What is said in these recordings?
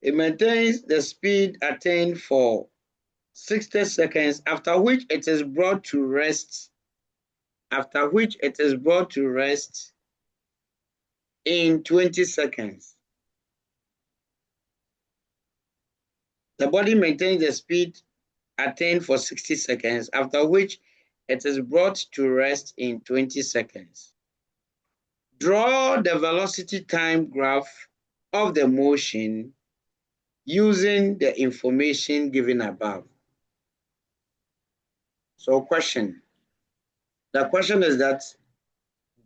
It maintains the speed attained for 60 seconds, after which it is brought to rest. After which it is brought to rest in 20 seconds. The body maintains the speed attained for 60 seconds, after which it is brought to rest in 20 seconds. Draw the velocity time graph of the motion using the information given above. So question. The question is that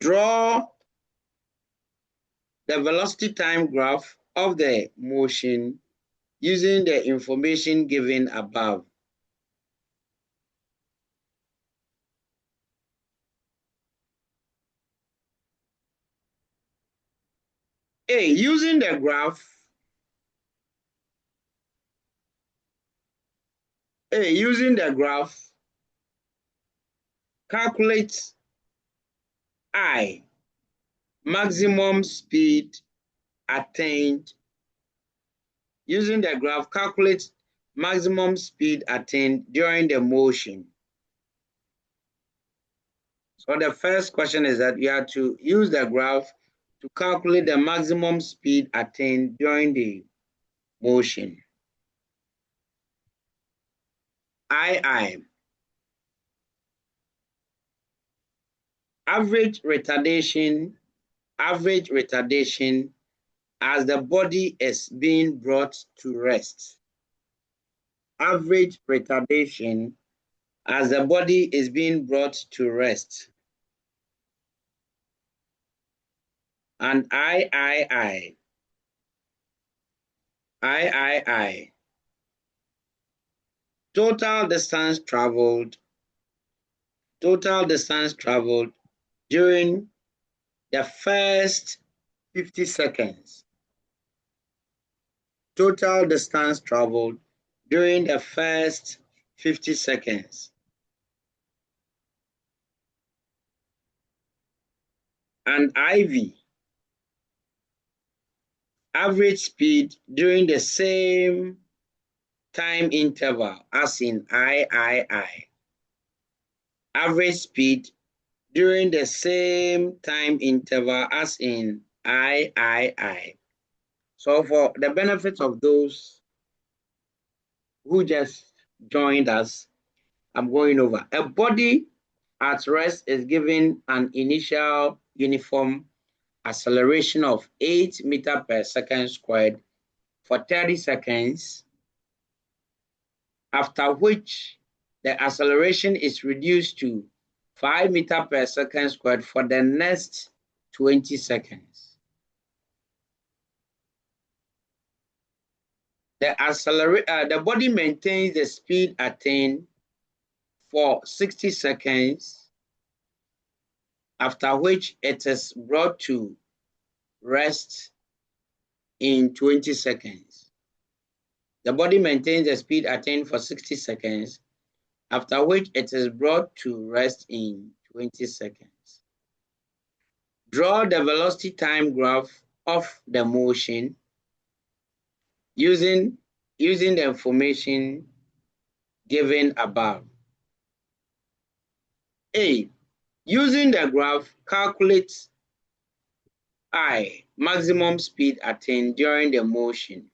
draw the velocity time graph of the motion using the information given above. A, using the graph, calculate I, maximum speed attained. Using the graph, calculate maximum speed attained during the motion. So the first question is that you have to use the graph to calculate the maximum speed attained during the motion. II, average retardation as the body is being brought to rest. Average retardation as the body is being brought to rest. And III, total distance traveled during the first 50 seconds. Total distance traveled during the first 50 seconds. And IV, average speed during the same time interval as in III. Average speed during the same time interval as in III. So for the benefit of those who just joined us, I'm going over. A body at rest is given an initial uniform acceleration of 8 meters per second squared for 30 seconds, after which the acceleration is reduced to 5 meters per second squared for the next 20 seconds. The body maintains the speed attained for 60 seconds, after which it is brought to rest in 20 seconds. The body maintains the speed attained for 60 seconds, after which it is brought to rest in 20 seconds. Draw the velocity time graph of the motion using the information given above. A, using the graph, calculate I, maximum speed attained during the motion.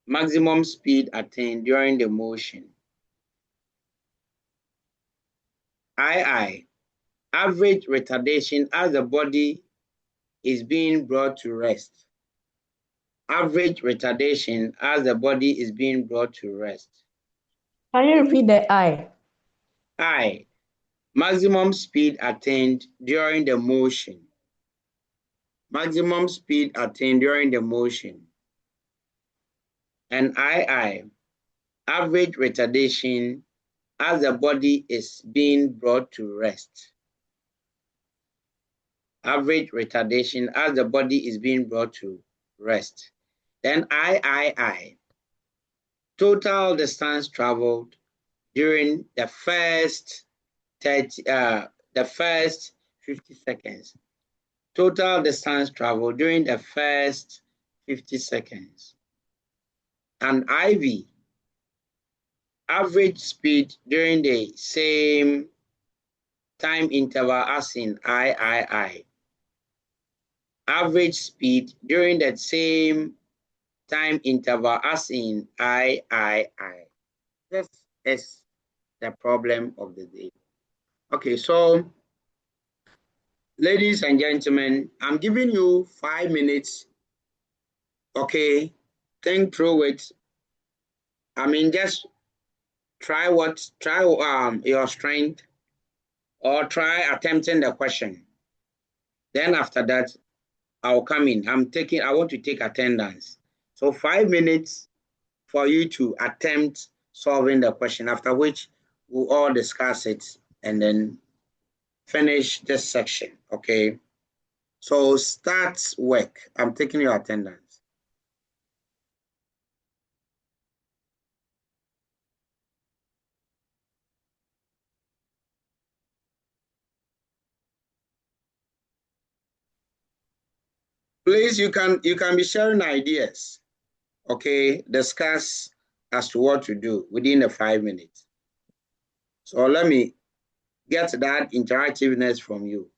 Maximum speed attained during the motion. II, average retardation as the body is being brought to rest. Average retardation as the body is being brought to rest. Can you repeat the I? I, maximum speed attained during the motion. Maximum speed attained during the motion. And II, average retardation as the body is being brought to rest. Average retardation as the body is being brought to rest. Then III, total distance traveled during the first 50 seconds. Total distance traveled during the first 50 seconds. And IV, average speed during the same time interval as in III. Average speed during that same time interval as in III. This is the problem of the day. Okay, so ladies and gentlemen, I'm giving you 5 minutes. Okay, think through it. I mean, just try your strength, or try attempting the question. Then after that, I'll come in. I want to take attendance. So 5 minutes for you to attempt solving the question, after which we'll all discuss it and then finish this section. Okay. So start work. I'm taking your attendance. Please, you can be sharing ideas. Okay, discuss as to what to do within the 5 minutes. So let me get that interactiveness from you.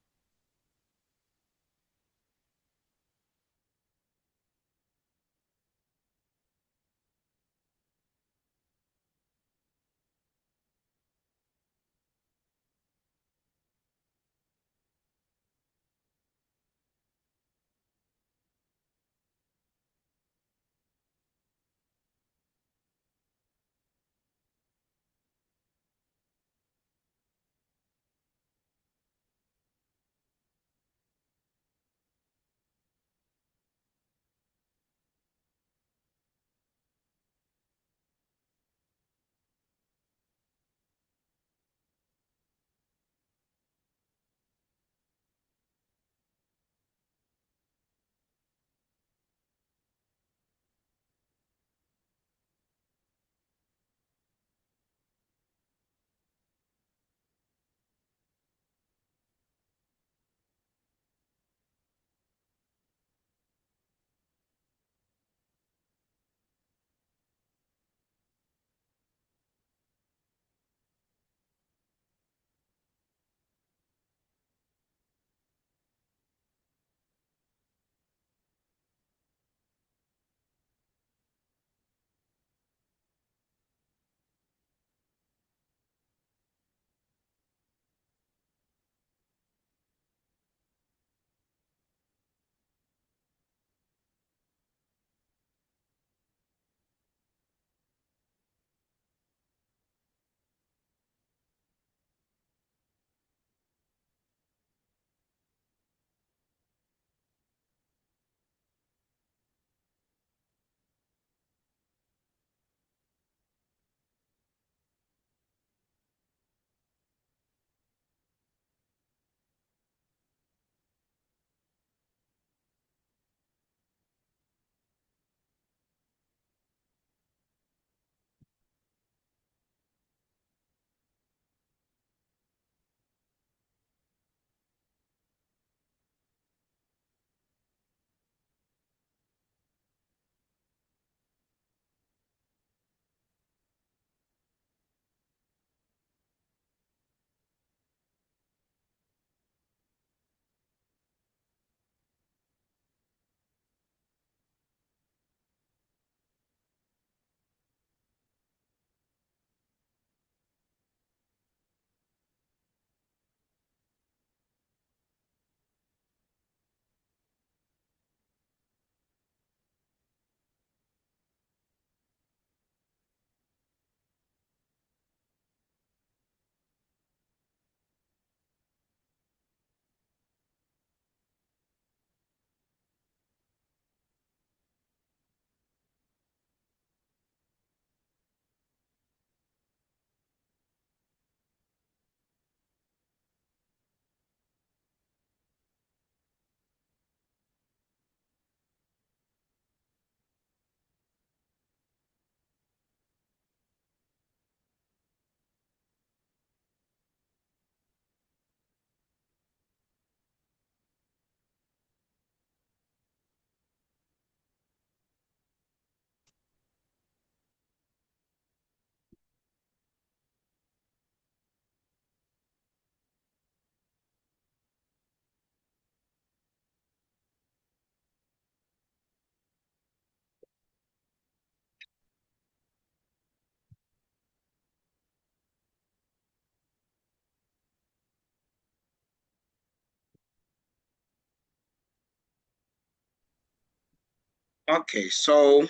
Okay, so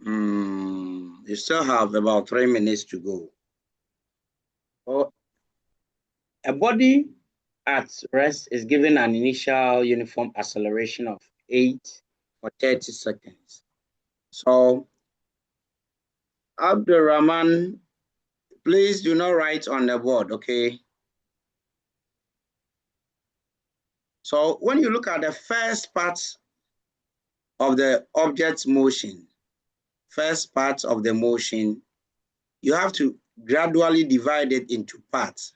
you still have about 3 minutes to go. So a body at rest is given an initial uniform acceleration of 8 for 30 seconds. So Abdurrahman, please do not write on the board, okay? So when you look at the first part of the object's motion, you have to gradually divide it into parts.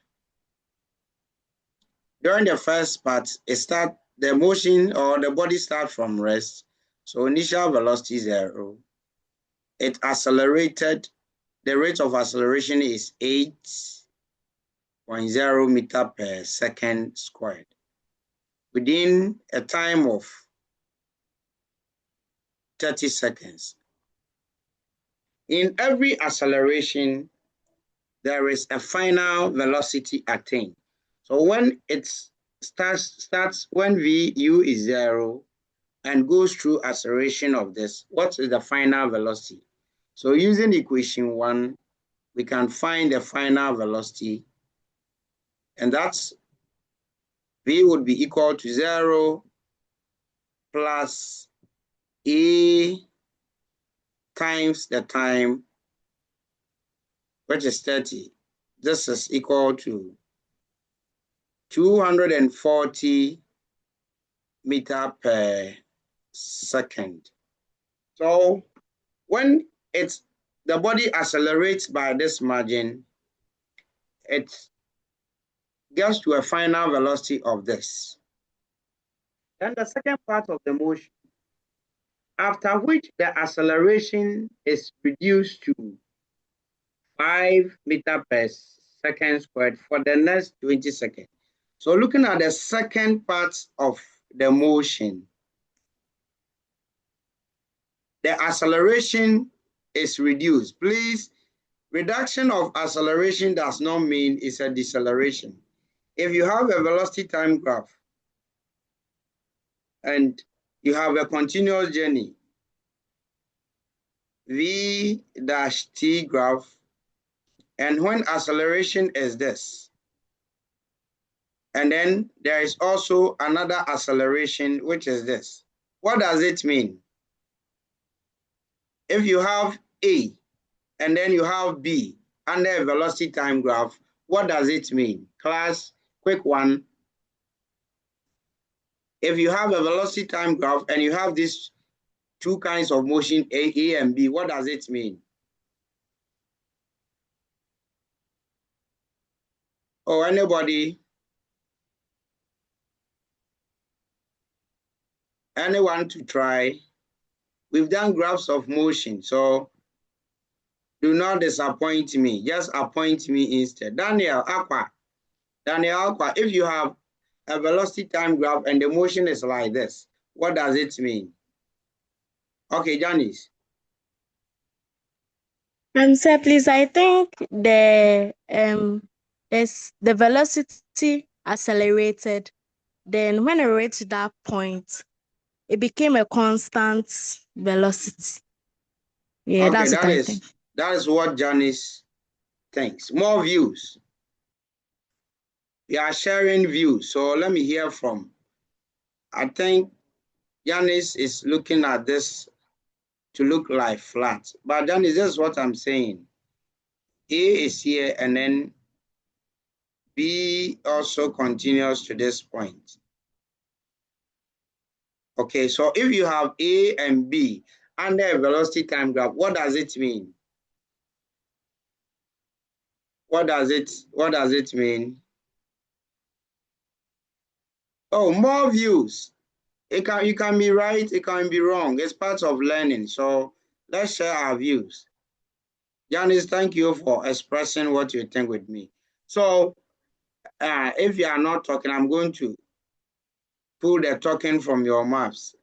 During the first part, the motion or the body starts from rest. So initial velocity 0. It accelerated. The rate of acceleration is 8.0 meter per second squared within a time of 30 seconds. In every acceleration, there is a final velocity attained. So when it starts when VU is 0 and goes through acceleration of this, what is the final velocity? So using equation 1, we can find the final velocity, and that's V would be equal to 0 plus A times the time, which is 30. This is equal to 240 meter per second. So when the body accelerates by this margin, it gets to a final velocity of this. Then the second part of the motion, after which the acceleration is reduced to 5 meter per second squared for the next 20 seconds. So looking at the second part of the motion, the acceleration is reduced. Please, reduction of acceleration does not mean it's a deceleration. If you have a velocity time graph and you have a continuous journey, V dash T graph, and when acceleration is this, and then there is also another acceleration, which is this. What does it mean? If you have A and then you have B under a velocity time graph, what does it mean? Class, quick one. If you have a velocity time graph and you have these two kinds of motion, A and B, what does it mean? Oh, anybody? Anyone to try? We've done graphs of motion, so do not disappoint me. Just appoint me instead. Daniel Aqua, if you have a velocity time graph and the motion is like this, what does it mean? Okay, Janice. Sir, please, I think the velocity accelerated. Then when it reached that point, it became a constant velocity. Yeah, Okay, that's what I think. that is what Janice thinks. More views. We are sharing views, so let me hear from. I think Janice is looking at this to look like flat, but Janice, this is what I'm saying. A is here, and then B also continues to this point. Okay, so if you have A and B under a velocity time graph, what does it mean? What does it mean? Oh, more views. You can be right, it can be wrong. It's part of learning. So let's share our views. Janice, thank you for expressing what you think with me. So if you are not talking, I'm going to pull the talking from your maps.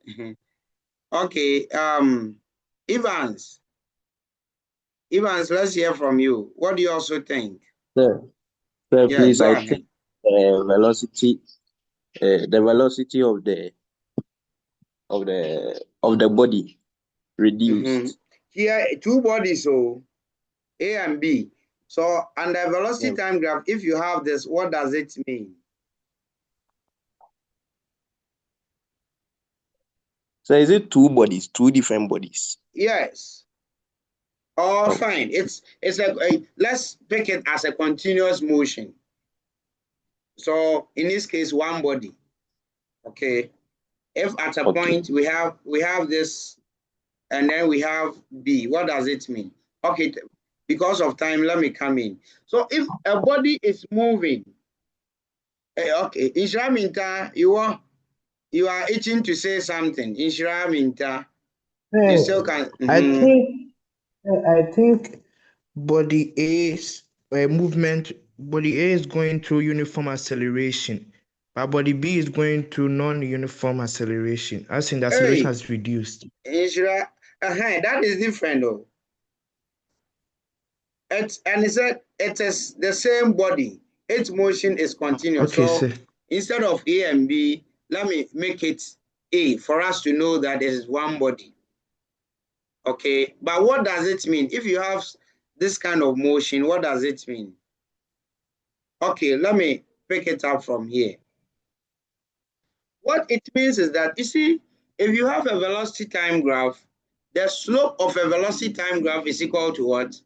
Okay, Evans, let's hear from you. What do you also think? Sir, Yeah, please, go I ahead. think the velocity of the of the body reduced. Here, two bodies, so A and B. So under velocity time graph, if you have this, what does it mean? So is it two bodies, two different bodies? Yes. Oh, fine. It's like let's pick it as a continuous motion. So in this case, one body. Okay. If at a point we have this, and then we have B, what does it mean? Okay, because of time, let me come in. So if a body is moving, okay, Inshira Minta, you are itching to say something. Inshira Minta, you still can. I think body A's movement, body A is going through uniform acceleration, but body B is going through non-uniform acceleration. As in the acceleration has reduced. Inshira, that is different though. It said it is the same body. Its motion is continuous. Okay, so sir. Instead of A and B, let me make it A for us to know that there is one body. Okay, but what does it mean? If you have this kind of motion, what does it mean? Okay, let me pick it up from here. What it means is that, you see, if you have a velocity time graph, the slope of a velocity time graph is equal to what?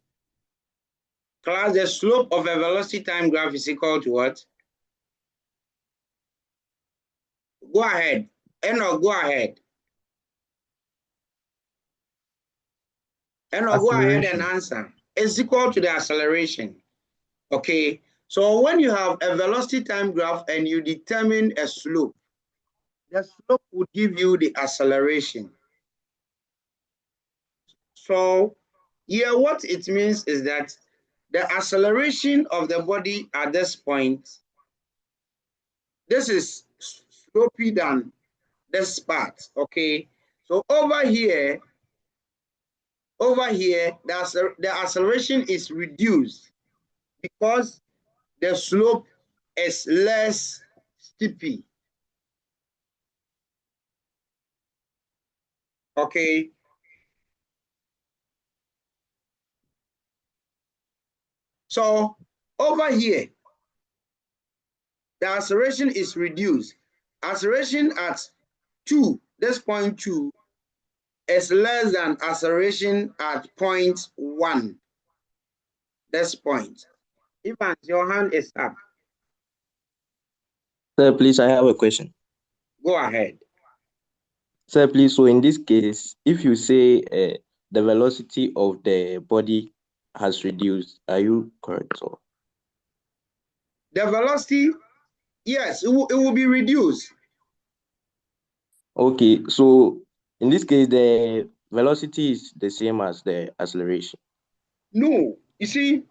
Class, the slope of a velocity time graph is equal to what? Go ahead. Enoch, go ahead. Enoch, go ahead and answer. It's equal to the acceleration. Okay. So when you have a velocity time graph and you determine a slope, the slope would give you the acceleration. So here, what it means is that the acceleration of the body at this point, this is slopey than this part, okay? So over here, the acceleration is reduced because the slope is less steepy. Okay. So over here, the acceleration is reduced. Acceleration at 2, this point 2, is less than acceleration at point 1. This point. Evans, your hand is up. Sir, please, I have a question. Go ahead. Sir, please, so in this case, if you say the velocity of the body has reduced, are you correct? Or? The velocity, yes, it will be reduced. Okay, so in this case, the velocity is the same as the acceleration. No, you see,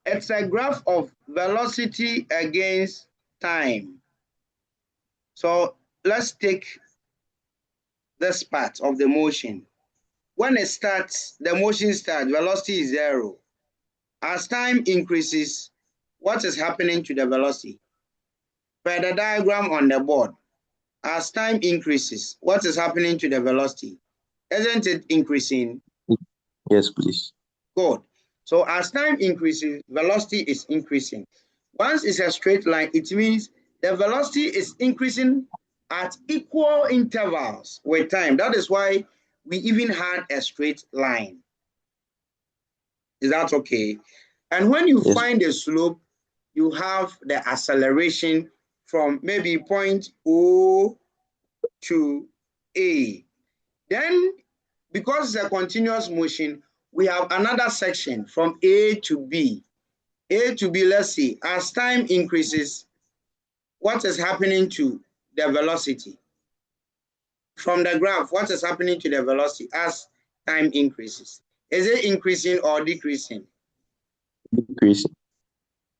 it's a graph of velocity against time. So let's take this part of the motion. When it starts, the motion starts, velocity is 0. As time increases, what is happening to the velocity? Per the diagram on the board, as time increases, what is happening to the velocity? Isn't it increasing? Yes, please. Good. So as time increases, velocity is increasing. Once it's a straight line, it means the velocity is increasing at equal intervals with time. That is why we even had a straight line. Is that okay? And when you find the slope, you have the acceleration from maybe point O to A. Then, because it's a continuous motion, we have another section from A to B. A to B, let's see, as time increases, what is happening to the velocity? From the graph, what is happening to the velocity as time increases? Is it increasing or decreasing? Decreasing.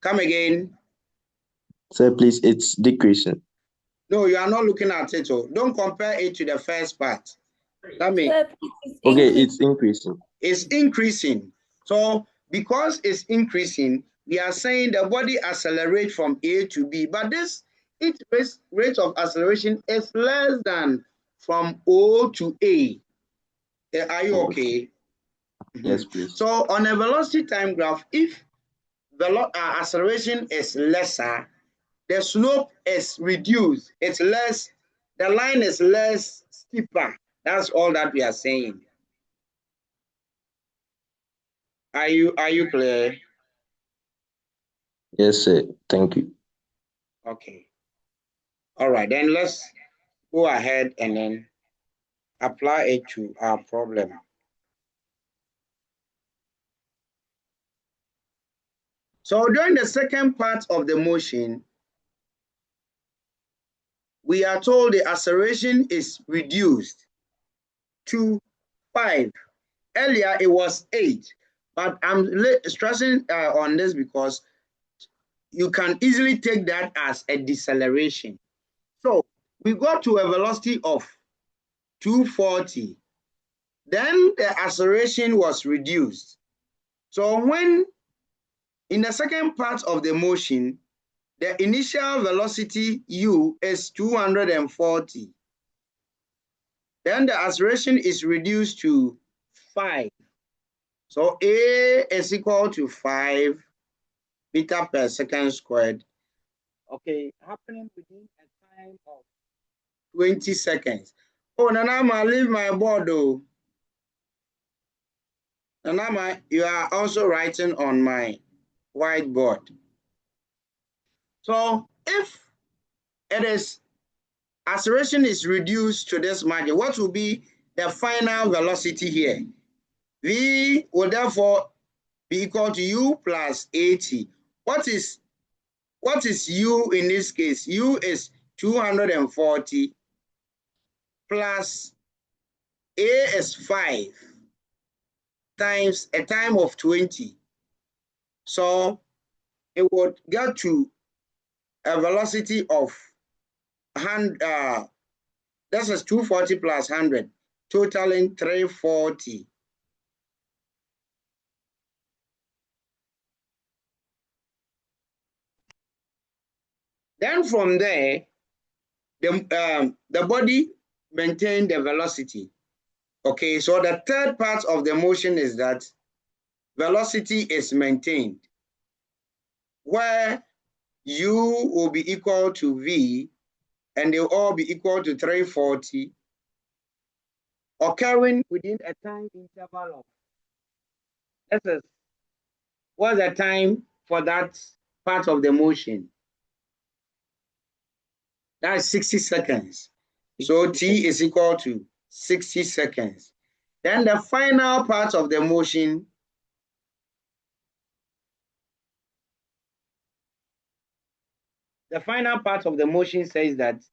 Come again. Sir, please, it's decreasing. No, you are not looking at it. Oh. Don't compare it to the first part. Okay, it's increasing. It's increasing. So because it's increasing, we are saying the body accelerates from A to B, but this its rate of acceleration is less than from O to A. Are you okay? Yes, please. So on a velocity time graph, if acceleration is lesser, the slope is reduced. It's less, the line is less steeper. That's all that we are saying. Are you clear? Yes, sir. Thank you. Okay. All right, then let's go ahead and then apply it to our problem. So during the second part of the motion, we are told the acceleration is reduced to 5. Earlier it was 8, but I'm stressing on this because you can easily take that as a deceleration. So we got to a velocity of 240. Then the acceleration was reduced. So when in the second part of the motion, the initial velocity u is 240. Then the acceleration is reduced to 5. So A is equal to 5 meter per second squared. Okay, happening within a time of 20 seconds. Oh, Nanama, leave my board though. Nanama, you are also writing on my whiteboard. So if it is acceleration is reduced to this margin, what will be the final velocity here? V will therefore be equal to u plus 80. What is u in this case? U is 240 plus A is 5 times a time of 20. So it would get to a velocity of 100. This is 240 plus 100, totaling 340. Then from there, the body maintained the velocity. Okay, so the third part of the motion is that velocity is maintained, where u will be equal to v, and they'll all be equal to 340, occurring within a time interval of, this is, what's the time for that part of the motion? That's 60 seconds. So t is equal to 60 seconds. Then the final part of the motion, says that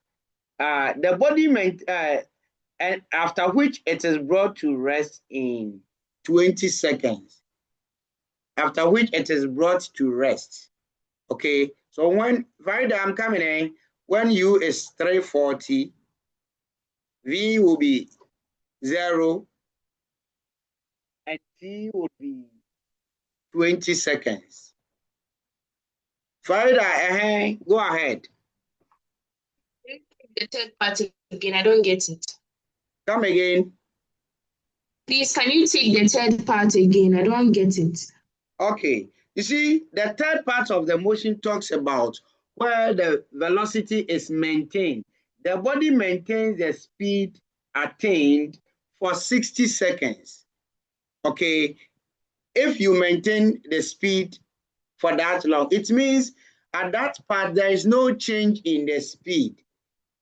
the body and after which it is brought to rest in 20 seconds. After which it is brought to rest. Okay, so when I'm coming in, when u is 340, v will be 0, and t would be 20 seconds. Farida, go ahead. The third part again, I don't get it. Come again. Please, can you take the third part again? I don't get it. Okay, you see, the third part of the motion talks about where the velocity is maintained. The body maintains the speed attained for 60 seconds. Okay, if you maintain the speed for that long, it means at that part there is no change in the speed.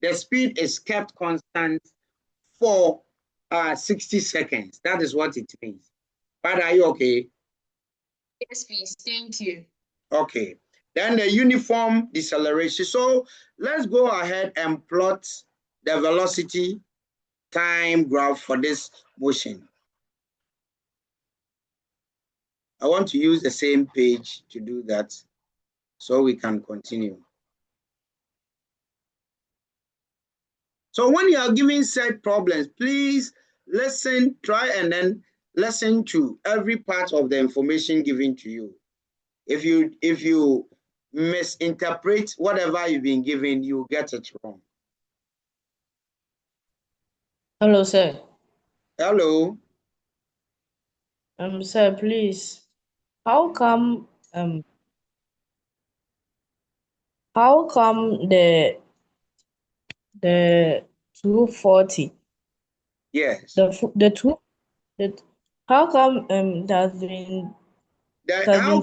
The speed is kept constant for 60 seconds. That is what it means. But are you okay? Yes, please. Thank you. Okay. Then the uniform deceleration. So let's go ahead and plot the velocity time graph for this motion. I want to use the same page to do that so we can continue. So when you are given set problems, please listen, try and then listen to every part of the information given to you. If you misinterpret whatever you've been given, you get it wrong. Hello, sir. Hello. Sir, please. How come the 240 Yes. the two the how come it has been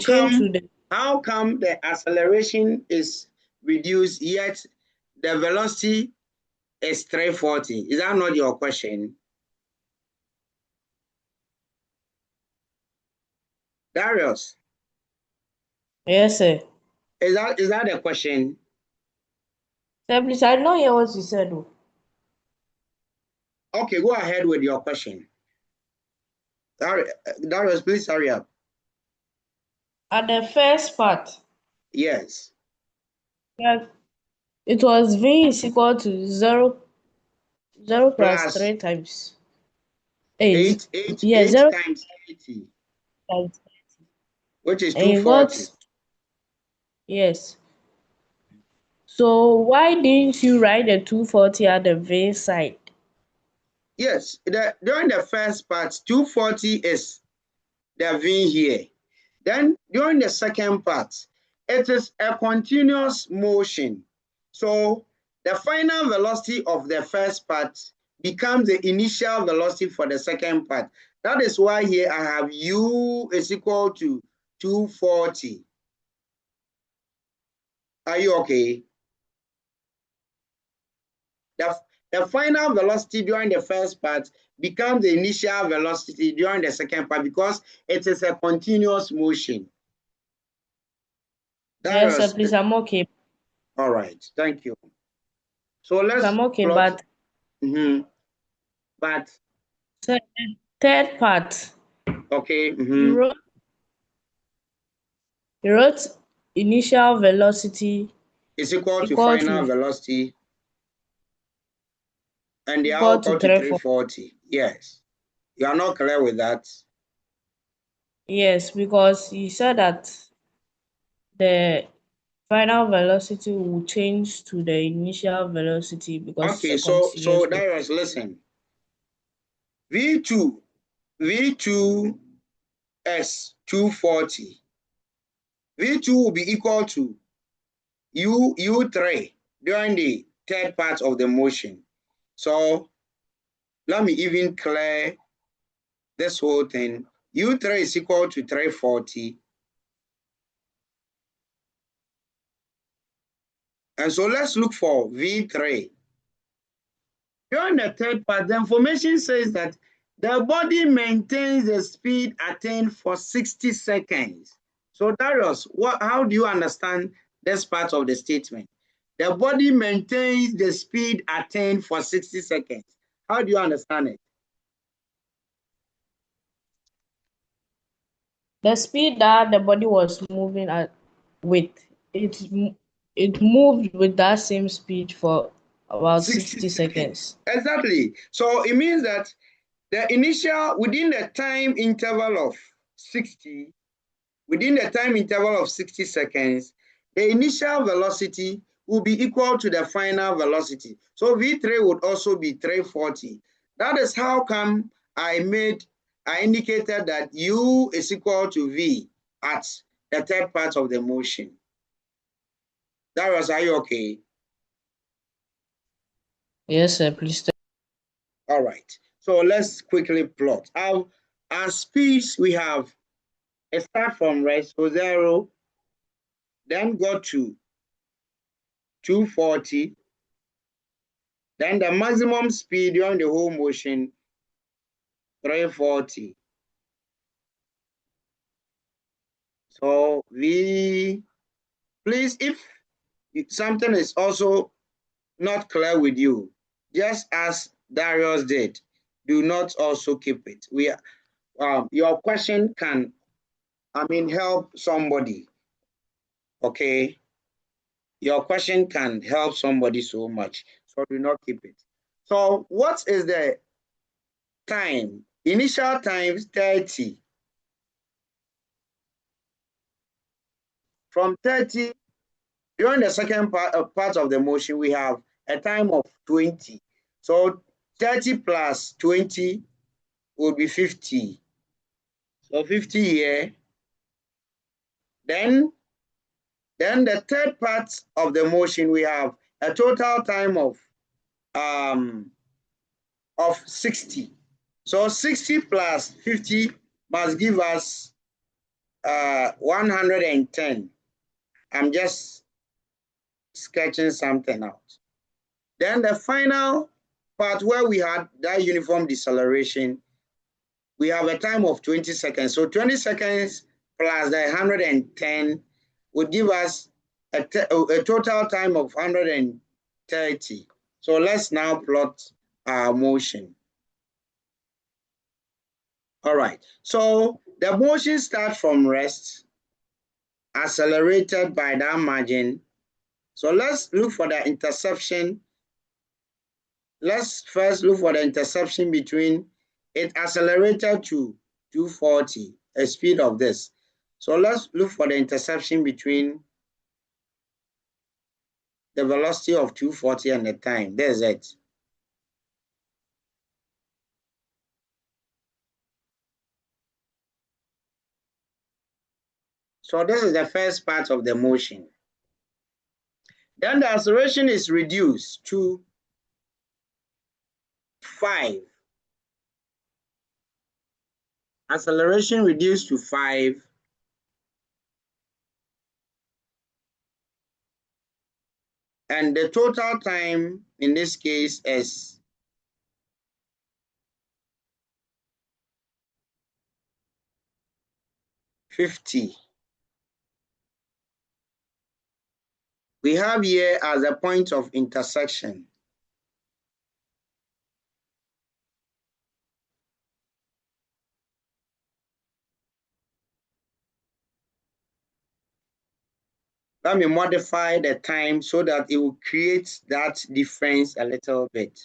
changed to the How come the acceleration is reduced yet the velocity is 340? Is that not your question? Darius, Yes, sir. is that the question? Sir, please, I don't hear what you said. Oh. Okay, go ahead with your question. Darius, please hurry up. At the first part, Yes. yeah, it was V is equal to 0 plus Plus 3 times 8. 8 Yeah, 0 times 80, times, which is and you 240. got, yes. So why didn't you write the 240 at the V side? Yes, during the first part, 240 is the V here. Then during the second part, it is a continuous motion. So the final velocity of the first part becomes the initial velocity for the second part. That is why here I have U is equal to 240. Are you okay? The final velocity during the first part becomes the initial velocity during the second part because it is a continuous motion. Yes, sir, please, I'm okay. All right, thank you. So let's I'm okay, plot. but But sir, the third part, okay. you wrote initial velocity Is equal to equal final to velocity, and they are equal equal to to 340. Yes, you are not clear with that. Yes, because you said that the final velocity will change to the initial velocity because Okay, it's a so continuous process. Darius, listen. V2 S 240. V2 will be equal to U3 during the third part of the motion. So let me even clear this whole thing. U3 is equal to 340. And so let's look for V3. During the third part, the information says that the body maintains the speed attained for 60 seconds. So Darius, how do you understand this part of the statement? The body maintains the speed attained for 60 seconds. How do you understand it? The speed that the body was moving at with it moved with that same speed for about 60 seconds. Exactly. So it means that the initial, within the time interval of 60 seconds, the initial velocity will be equal to the final velocity. So V3 would also be 340. That is how come I indicated that U is equal to V at the third part of the motion. Darius, are you okay? Yes, sir, please. All right. So let's quickly plot. Our speeds we have a start from rest, so 0, then go to 240. Then the maximum speed during the whole motion, 340. So please, if something is also not clear with you, just as Darius did, do not also keep it. Your question can, help somebody. Okay, your question can help somebody so much. So do not keep it. So what is the time? Initial time is 30. From 30, during the second part of the motion, we have a time of 20. So 30 plus 20 would be 50. So 50 here. Then the third part of the motion, we have a total time of 60. So 60 plus 50 must give us 110. I'm just sketching something out. Then the final part where we had that uniform deceleration, we have a time of 20 seconds. So 20 seconds plus the 110 would give us a total time of 130. So let's now plot our motion. All right, so the motion starts from rest, accelerated by that margin. So let's look for the interception. Let's first look for the interception between it accelerated to 240, a speed of this. So let's look for the interception between the velocity of 240 and the time. There's it. So this is the first part of the motion. Then the acceleration is reduced to 5. Acceleration reduced to 5. And the total time in this case is 50. We have here as a point of intersection. Let me modify the time so that it will create that difference a little bit.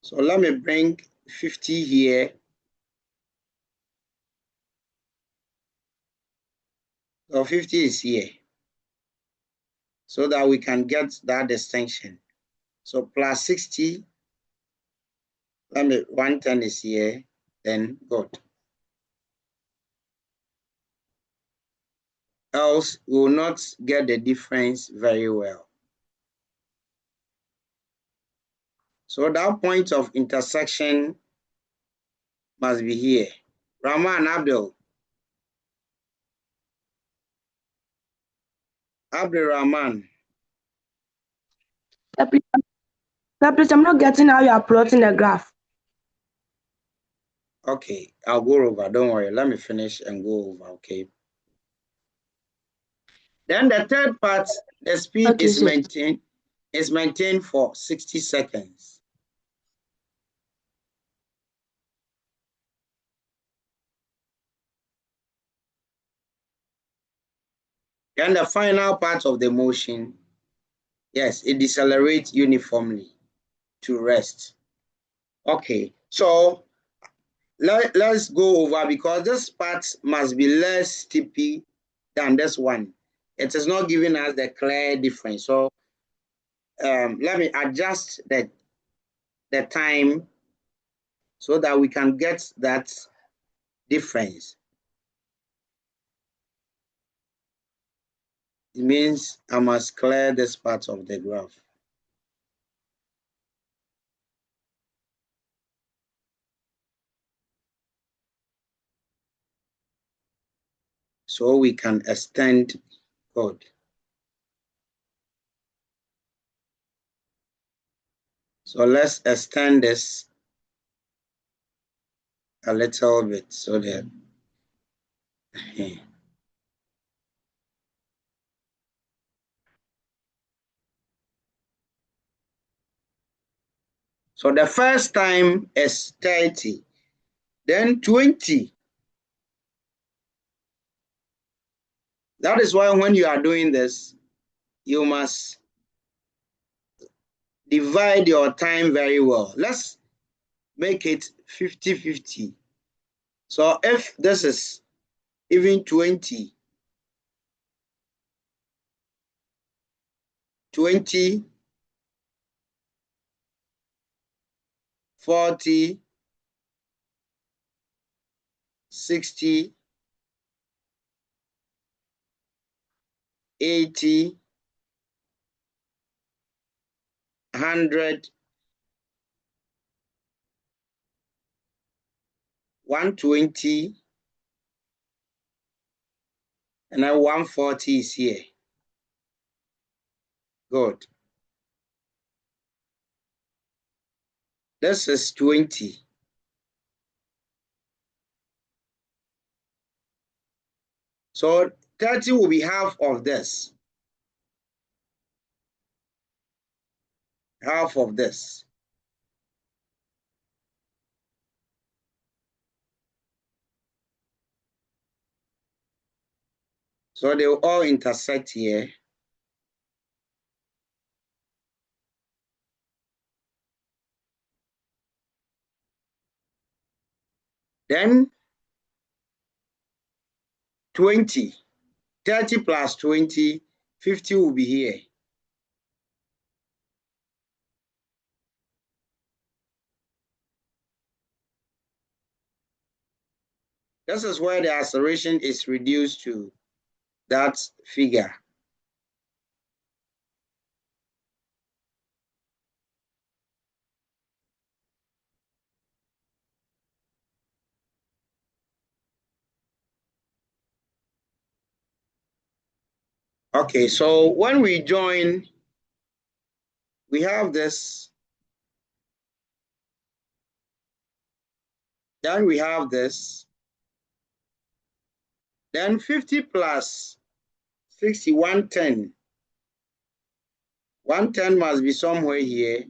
So let me bring 50 here. So 50 is here, so that we can get that distinction. So plus 60, let me, 110 is here, then good. Else we will not get the difference very well. So that point of intersection must be here. Rahman, Abdul Rahman. Please, I'm not getting how you are plotting the graph. Okay, I'll go over. Don't worry. Let me finish and go over. Okay. Then the third part, the speed is maintained for 60 seconds. Then the final part of the motion, yes, it decelerates uniformly to rest. Okay, so let's go over, because this part must be less steepy than this one. It is not giving us the clear difference. So let me adjust the time so that we can get that difference. It means I must clear this part of the graph. So we can extend code. So let's extend this a little bit so that so the first time is 30, then 20. That is why when you are doing this, you must divide your time very well. Let's make it 50-50. So if this is even 20, 40, 60, 80, 100, 120, and then 140 is here. Good. This is 20. So 30 will be half of this. Half of this. So they will all intersect here. Then 20, 30 plus 20, 50 will be here. This is where the acceleration is reduced to that figure. Okay, so when we join, we have this. Then we have this. Then 50 plus 60, 110. 110 must be somewhere here.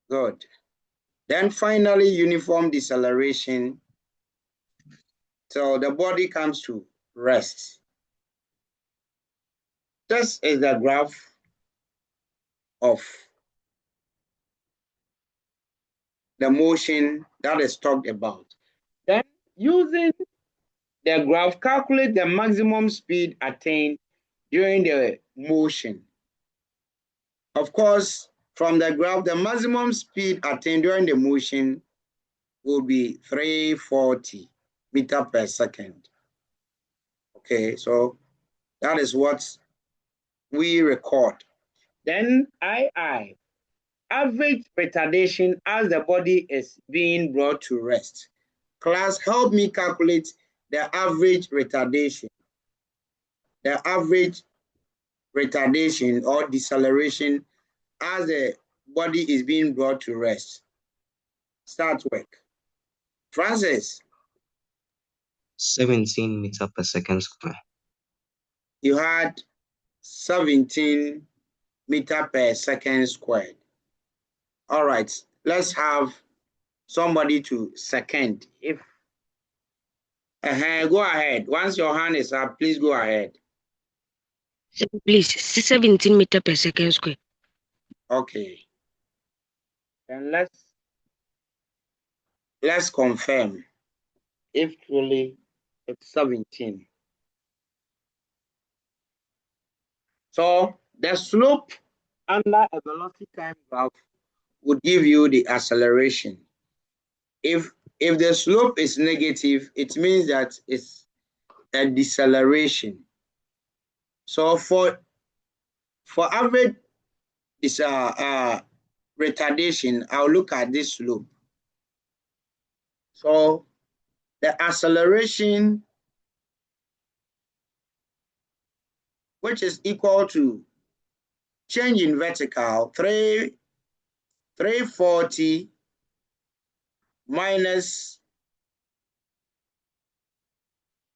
Good. Then finally, uniform deceleration till the body comes to rest. This is the graph of the motion that is talked about. Then using the graph, calculate the maximum speed attained during the motion. Of course, from the graph, the maximum speed attained during the motion will be 340 meters per second. Okay, so that is what we record. Then II, average retardation as the body is being brought to rest. Class, help me calculate the average retardation. The average retardation or deceleration as the body is being brought to rest. Start work. Francis. 17 meters per second square. You had 17 meters per second squared. All right, let's have somebody to second. If go ahead. Once your hand is up, please go ahead. Please, 17 meters per second square. Okay. Then let's confirm if truly it's 17. So the slope under a velocity time graph would give you the acceleration. If the slope is negative, it means that it's a deceleration. So for average retardation, I'll look at this slope. So the acceleration, which is equal to change in vertical, 340 minus,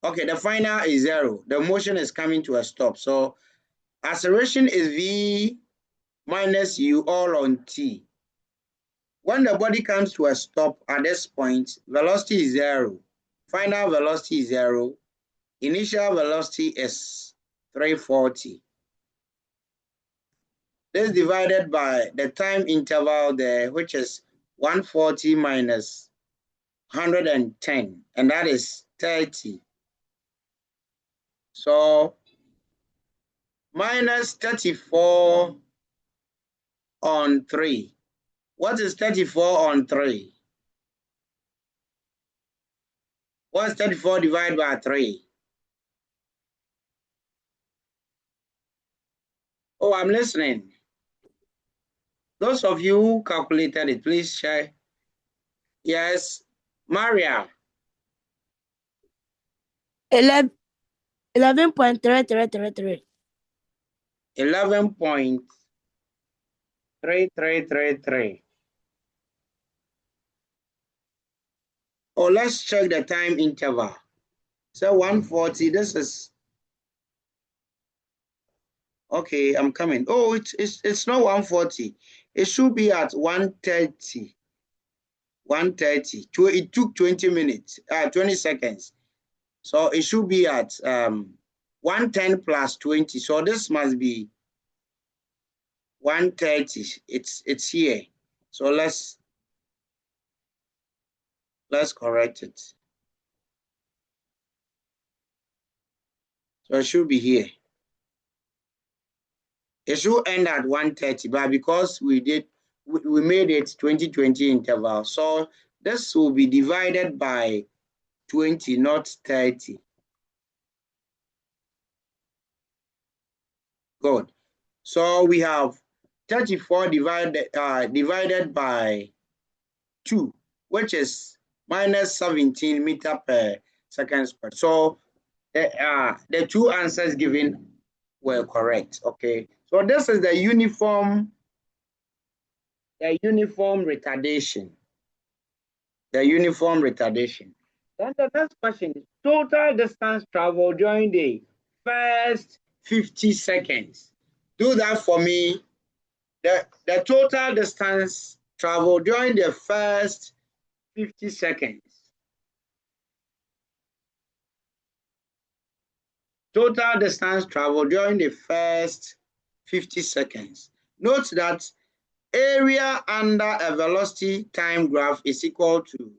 okay, the final is 0. The motion is coming to a stop. So acceleration is V minus U all on T. When the body comes to a stop at this point, velocity is 0. Final velocity is 0. Initial velocity is 340. This divided by the time interval there, which is 140 minus 110, and that is 30. So minus 34 on 3. What is 34 on 3? What's 34 divided by 3? Oh, I'm listening. Those of you who calculated it, please share. Yes, Maria. 11.3333. 11.3333. Oh, let's check the time interval. So 140, this is, okay, I'm coming. Oh, it's not 140. It should be at 130. 130. It took 20 minutes, 20 seconds. So it should be at 110 plus 20. So this must be 130. It's here. So let's correct it. So it should be here. It should end at 130, but because we made it 2020 interval, so this will be divided by 20, not 30. Good. So we have 34 divided by 2, which is minus 17 meter per second squared. So the two answers given were correct. Okay. So this is the uniform retardation. The uniform retardation. Then the next question is total distance traveled during the first 50 seconds. Do that for me. The total distance traveled during the first 50 seconds. Total distance traveled during the first 50 seconds. Note that area under a velocity time graph is equal to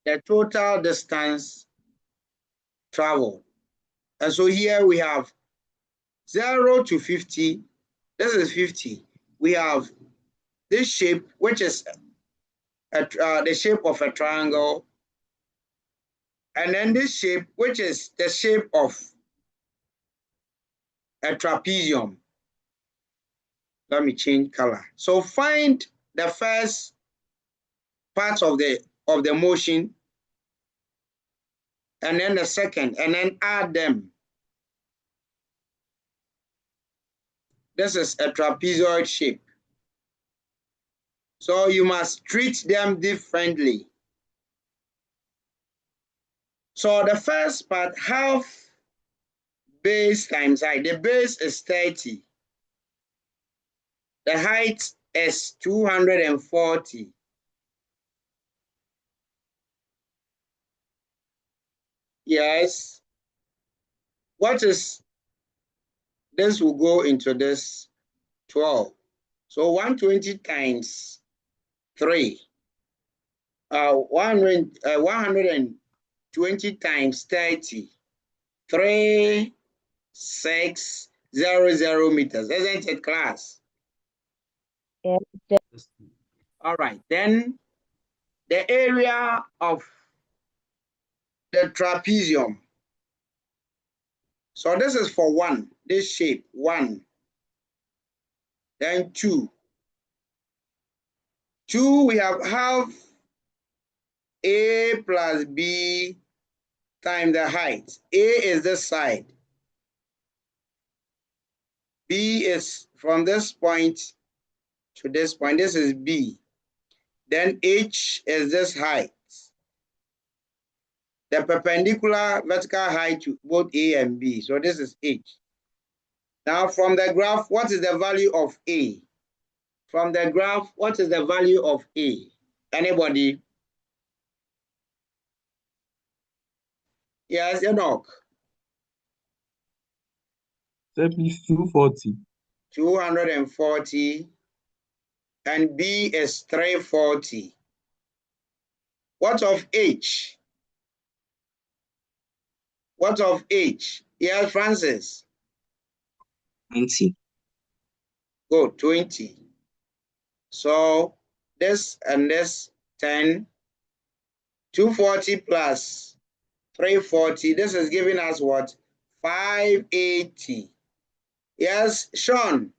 the total distance traveled. And so here we have 0 to 50. This is 50. We have this shape, which is the shape of a triangle. And then this shape, which is the shape of a trapezium. Let me change color. So find the first part of the motion, and then the second, and then add them. This is a trapezoid shape. So you must treat them differently. So the first part, half base times height. The base is 30. The height is 240. Yes. What is this? Will go into this 12. So 120 times 3. 120 times 30. 3600 meters. Isn't it, class? Yes. All right. Then the area of the trapezium. So this is for 1, this shape, 1. Then 2. 2, we have half A plus B times the height. A is this side. B is from this point to this point. This is B. Then H is this height. The perpendicular vertical height to both A and B. So this is H. Now from the graph, what is the value of A? From the graph, what is the value of A? Anybody? Yes, Enoch. Say please 240. 240, and B is 340. What of H? What of H? Yes, Francis. 20. Go 20. So this and this 10, 240 plus 340. This is giving us what? 580. Yes, Sean.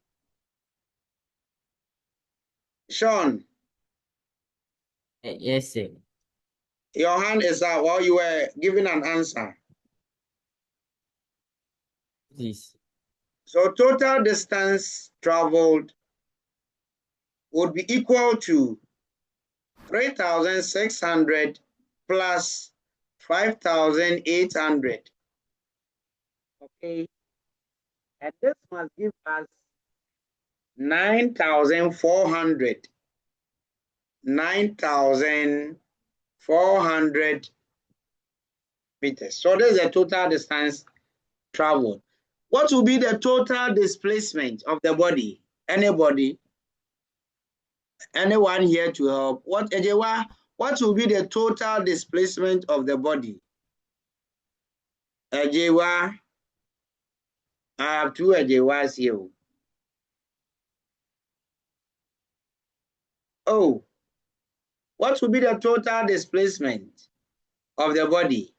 Sean. Yes, sir. Your hand is up while you were giving an answer. Please. So total distance traveled would be equal to 3,600 plus 5,800. Okay. And this must give us 9,400. 9,400 meters. So this is the total distance traveled. What will be the total displacement of the body? Anybody? Anyone here to help? What will be the total displacement of the body? Ejewa. I have two Ejewas here. Oh, what will be the total displacement of the body?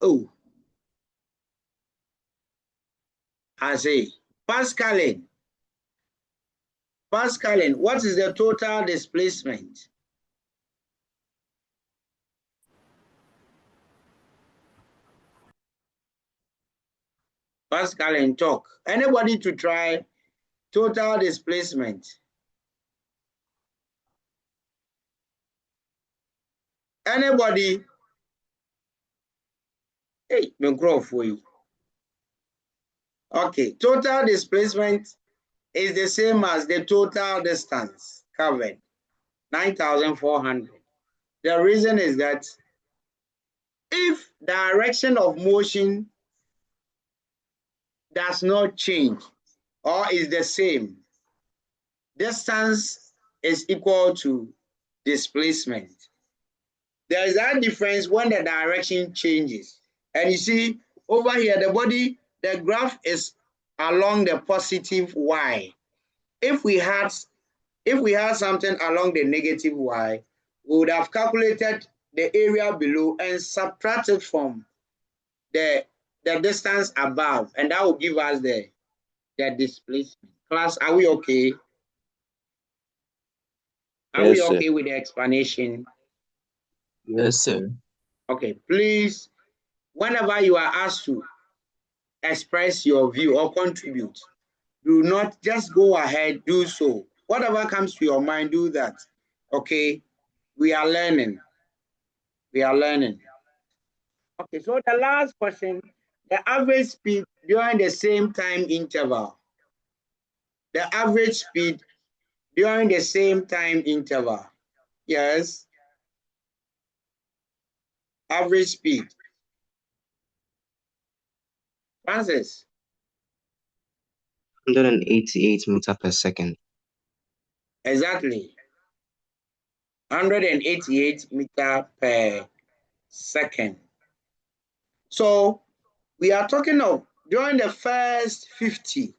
Oh, I say, Pascaline. Pascaline, what is the total displacement? Pascaline, talk. Anybody to try total displacement? Anybody? Hey, okay, total displacement is the same as the total distance covered, 9,400. The reason is that if direction of motion does not change or is the same, distance is equal to displacement. There is that difference when the direction changes. And you see over here, the body, the graph is along the positive y. If we had something along the negative y, we would have calculated the area below and subtracted from the distance above, and that will give us the displacement. Class, are we okay? Are we okay with the explanation? Yes, sir. Okay, please, whenever you are asked to express your view or contribute, do not just go ahead, do so. Whatever comes to your mind, do that. Okay, we are learning. We are learning. Okay, so the last question, the average speed during the same time interval. The average speed during the same time interval. Yes. Average speed. Francis. 188 meters per second. Exactly. 188 meters per second. So we are talking of during the first 50.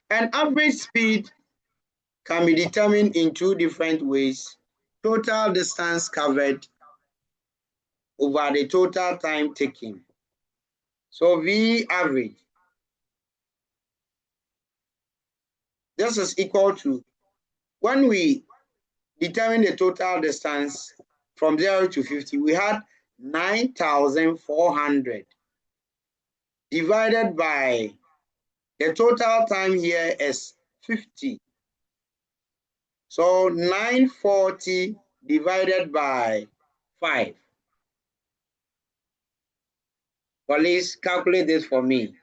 An average speed can be determined in two different ways. Total distance covered over the total time taken. So V average. This is equal to, when we determine the total distance from 0 to 50, we had 9,400 divided by the total time here is 50. So 940 divided by 5. Please calculate this for me.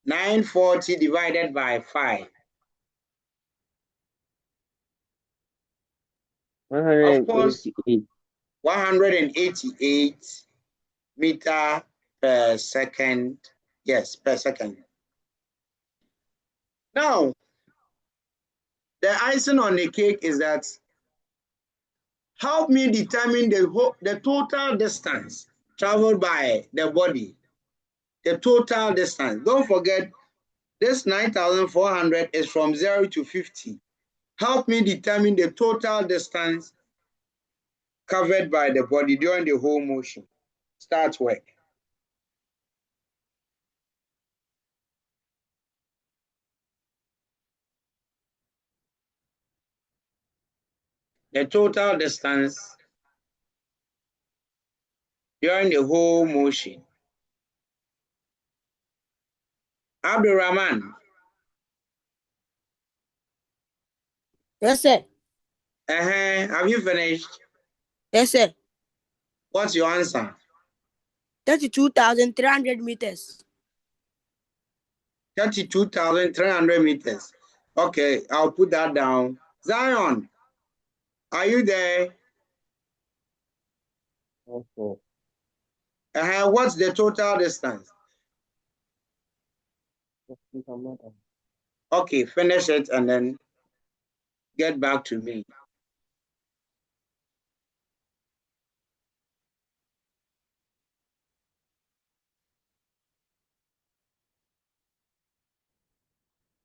940 divided by 5. 188. Of course, 188 meters per second. Yes, per second. Now, the icing on the cake is that help me determine the total distance traveled by the body. The total distance. Don't forget, this 9,400 is from 0 to 50. Help me determine the total distance covered by the body during the whole motion. Start work. The total distance during the whole motion. Abdurrahman. Yes, sir. Have you finished? Yes, sir. What's your answer? 32,300 meters. 32,300 meters. Okay, I'll put that down. Zion, are you there? Okay. What's the total distance? Okay, finish it and then get back to me.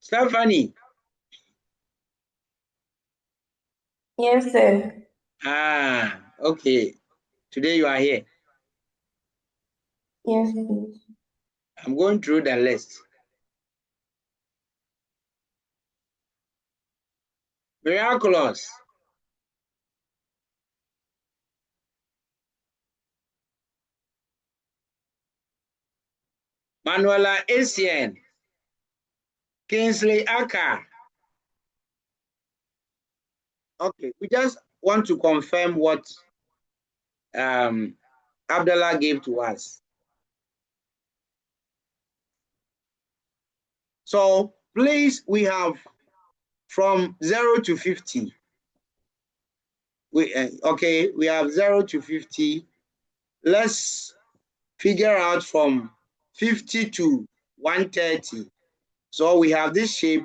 Stephanie. Yes, sir. Okay. Today you are here. Yes, please. I'm going through the list. Miraculous. Manuela Essien. Kingsley Aka. Okay, we just want to confirm what Abdullah gave to us. So please, we have from 0 to 50. We have 0 to 50. Let's figure out from 50 to 130. So we have this shape,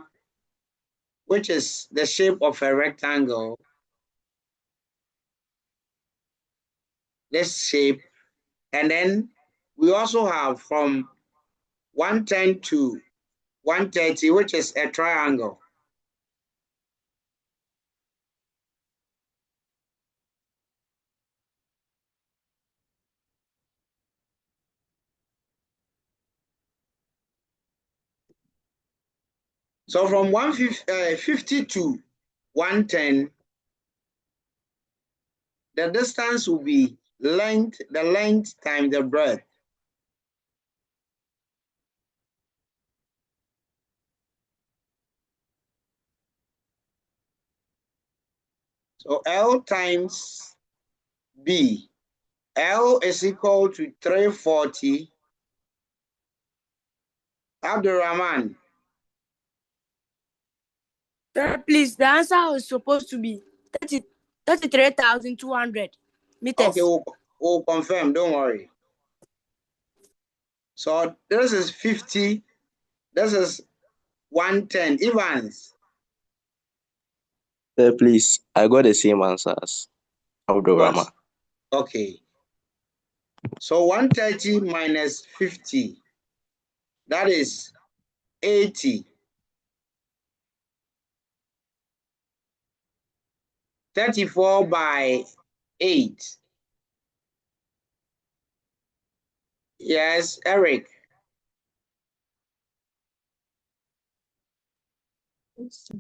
which is the shape of a rectangle. This shape. And then we also have from 110 to 130, which is a triangle. So from 150 to 110, the distance will be the length times the breadth. So L times B. L is equal to 340. Abdurrahman. Sir, please, the answer was supposed to be 33,200 meters. Okay, we'll confirm, don't worry. So this is 50, this is 110. Evans. Please, I got the same answers. Abdurrahman. Okay. So 130 minus 50, that is 80. 34 by 8. Yes, Eric. Please,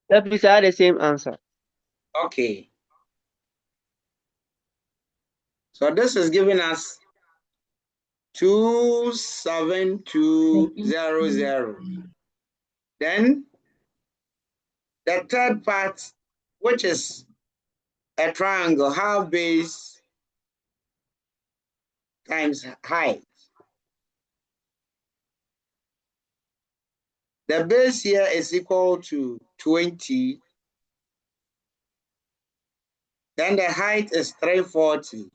I had the same answer. Okay. So this is giving us 27200. Then the third part, which is a triangle, half base times height. The base here is equal to 20. Then the height is 340.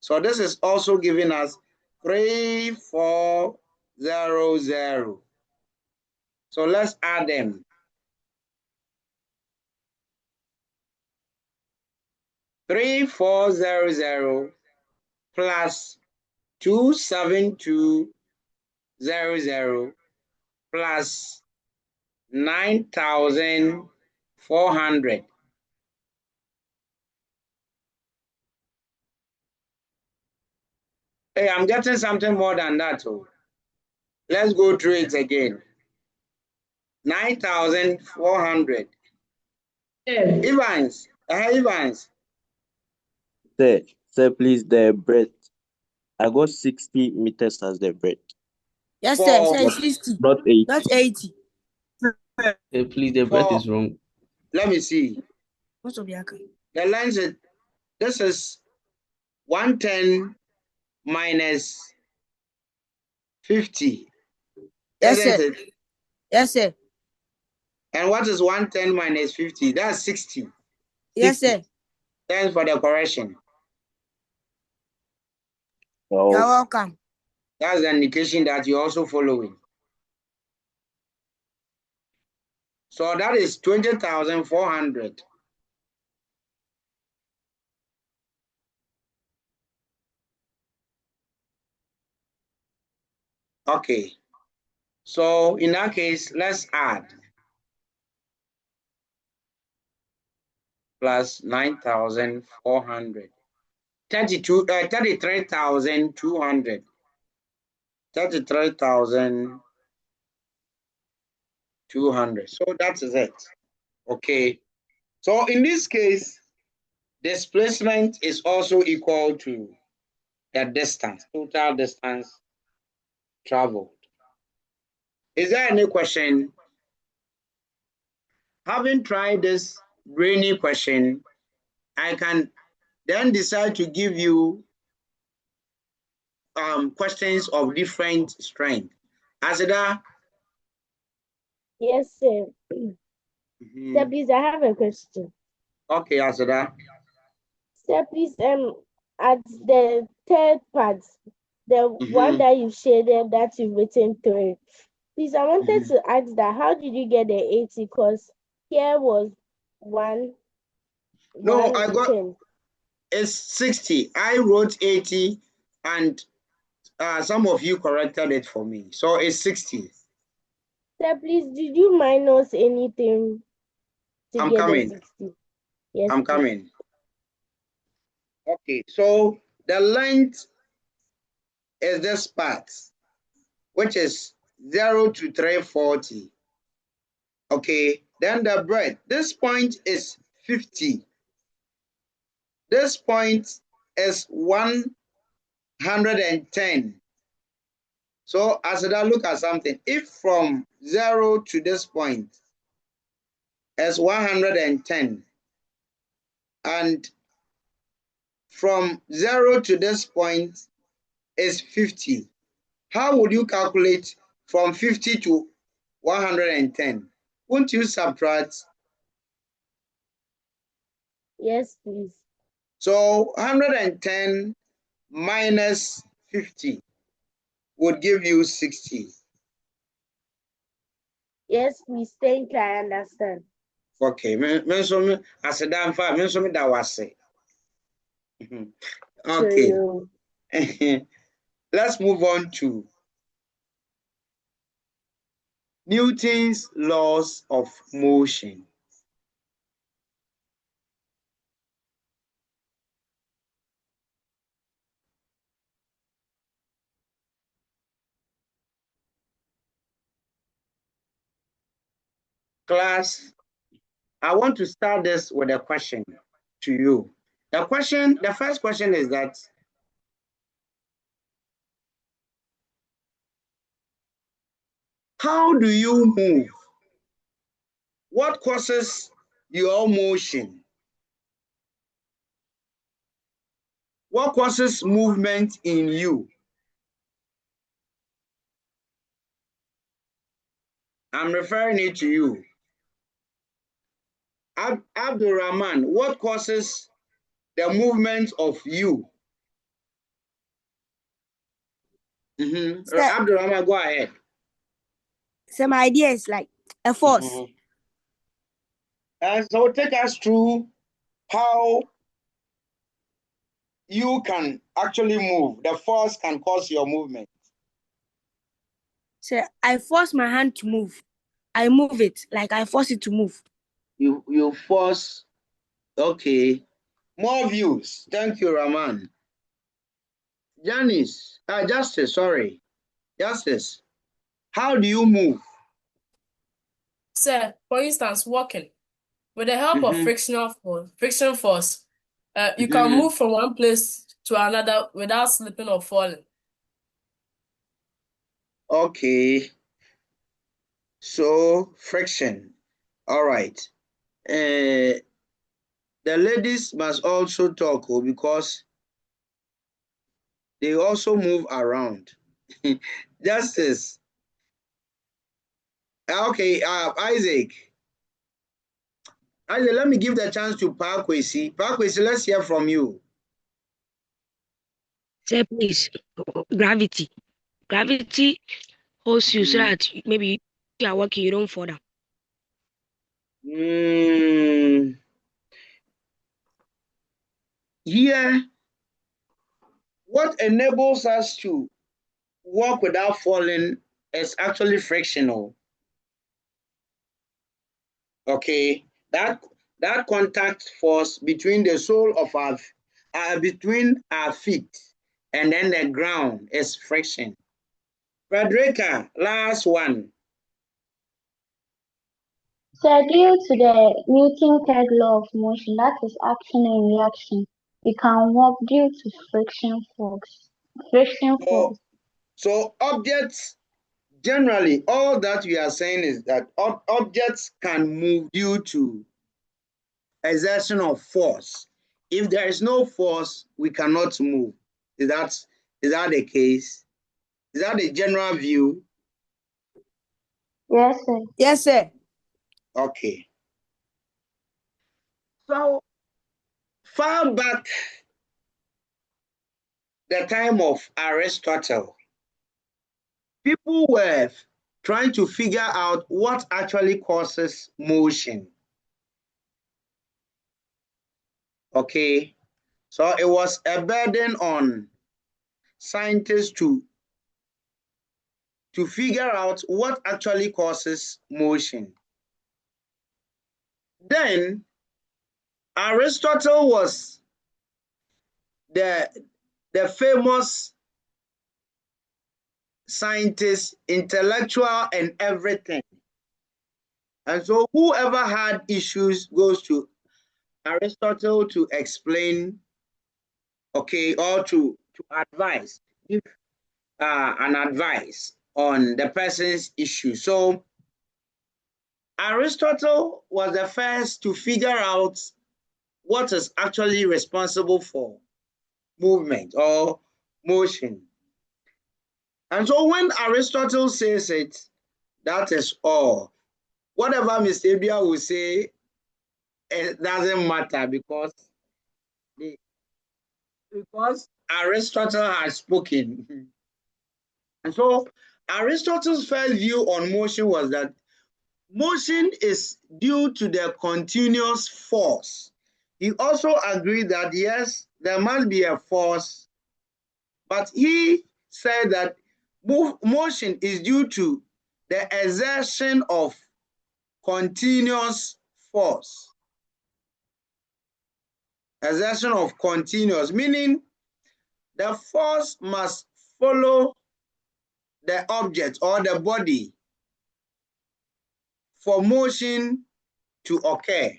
So this is also giving us 3400. So let's add them. 3400 plus 27200 plus 9400. Hey, I'm getting something more than that. Oh. Let's go through it again. 9400. Evans. Evans. Sir, please, the breadth. I got 60 meters as the breadth. Yes, sir. For, Say 60. Not 80. Not 80. Please, the breadth is wrong. Let me see. What's of the The length is, this is 110 minus 50. Yes, Isn't sir. it? Yes, sir. And what is 110 minus 50? That's 60. Yes, sir. Thanks for the correction. Oh. You're welcome. That's the indication that you're also following. So that is 20,400. Okay. So in that case, let's add. Plus 9,400. 33,200. 33,200. So that is it. Okay. So in this case, displacement is also equal to the distance, total distance traveled. Is there any question? Having tried this brainy question, I can then decide to give you questions of different strength. Asida? Yes, sir. Sir, please, I have a question. Okay, Asida. Sir, please, at the third part, the one that you shaded that you've written through, please, I wanted to ask that how did you get the 80? Because here was one. No, I got 10. It's 60. I wrote 80 and some of you corrected it for me. So it's 60. Sir, please, did you minus anything to I'm get coming. the 60? Yes, I'm coming. Okay, so the length is this part, which is 0 to 340. Okay, then the breadth. This point is 50. This point is 110. So as I look at something, if from 0 to this point is 110, and from 0 to this point is 50, how would you calculate from 50 to 110? Won't you subtract? Yes, please. So 110 minus 50 would give you 60. Yes, please. Thank you. I understand. Okay. Okay. Let's move on to Newton's laws of motion. Class, I want to start this with a question to you. The first question is that how do you move? What causes your motion? What causes movement in you? I'm referring it to you. Abdul Rahman, what causes the movement of you? Mm-hmm. Abdurrahman, go ahead. So my idea is like a force. So take us through how you can actually move. The force can cause your movement. So I force my hand to move. I move it, like I force it to move. You force. Okay. More views. Thank you, Rahman. Justice, sorry. Justice. How do you move? Sir, for instance, walking. With the help of friction force, you can move from one place to another without slipping or falling. Okay. So, friction. All right. The ladies must also talk because they also move around. Justice. Okay, Isaac. Isaac, let me give the chance to Parkwesi. Parkwesi, let's hear from you. Sir, please. Gravity. Gravity holds you so that maybe you are walking, you don't fall down. Here, what enables us to walk without falling is actually frictional. Okay, that contact force between the sole of between our feet and then the ground is friction. Frederica, last one. So due to the Newton's third law of motion, that is action and reaction, we can walk due to friction force. So objects, generally, all that we are saying is that objects can move due to exertion of force. If there is no force, we cannot move. Is that the case? Is that the general view? Yes, sir. Yes, sir. Okay. So, far back the time of Aristotle, people were trying to figure out what actually causes motion. Okay. So it was a burden on scientists to figure out what actually causes motion. Then Aristotle was the famous scientist, intellectual, and everything. And so whoever had issues goes to Aristotle to explain, okay, or to advise, give an advice on the person's issue. So Aristotle was the first to figure out what is actually responsible for movement or motion. And so when Aristotle says it, that is all. Whatever Mr. Abia will say, it doesn't matter because Aristotle has spoken. And so Aristotle's first view on motion was that motion is due to the continuous force. He also agreed that yes, there must be a force, but he said that motion is due to the exertion of continuous force. Exertion of continuous, meaning the force must follow the object or the body for motion to occur.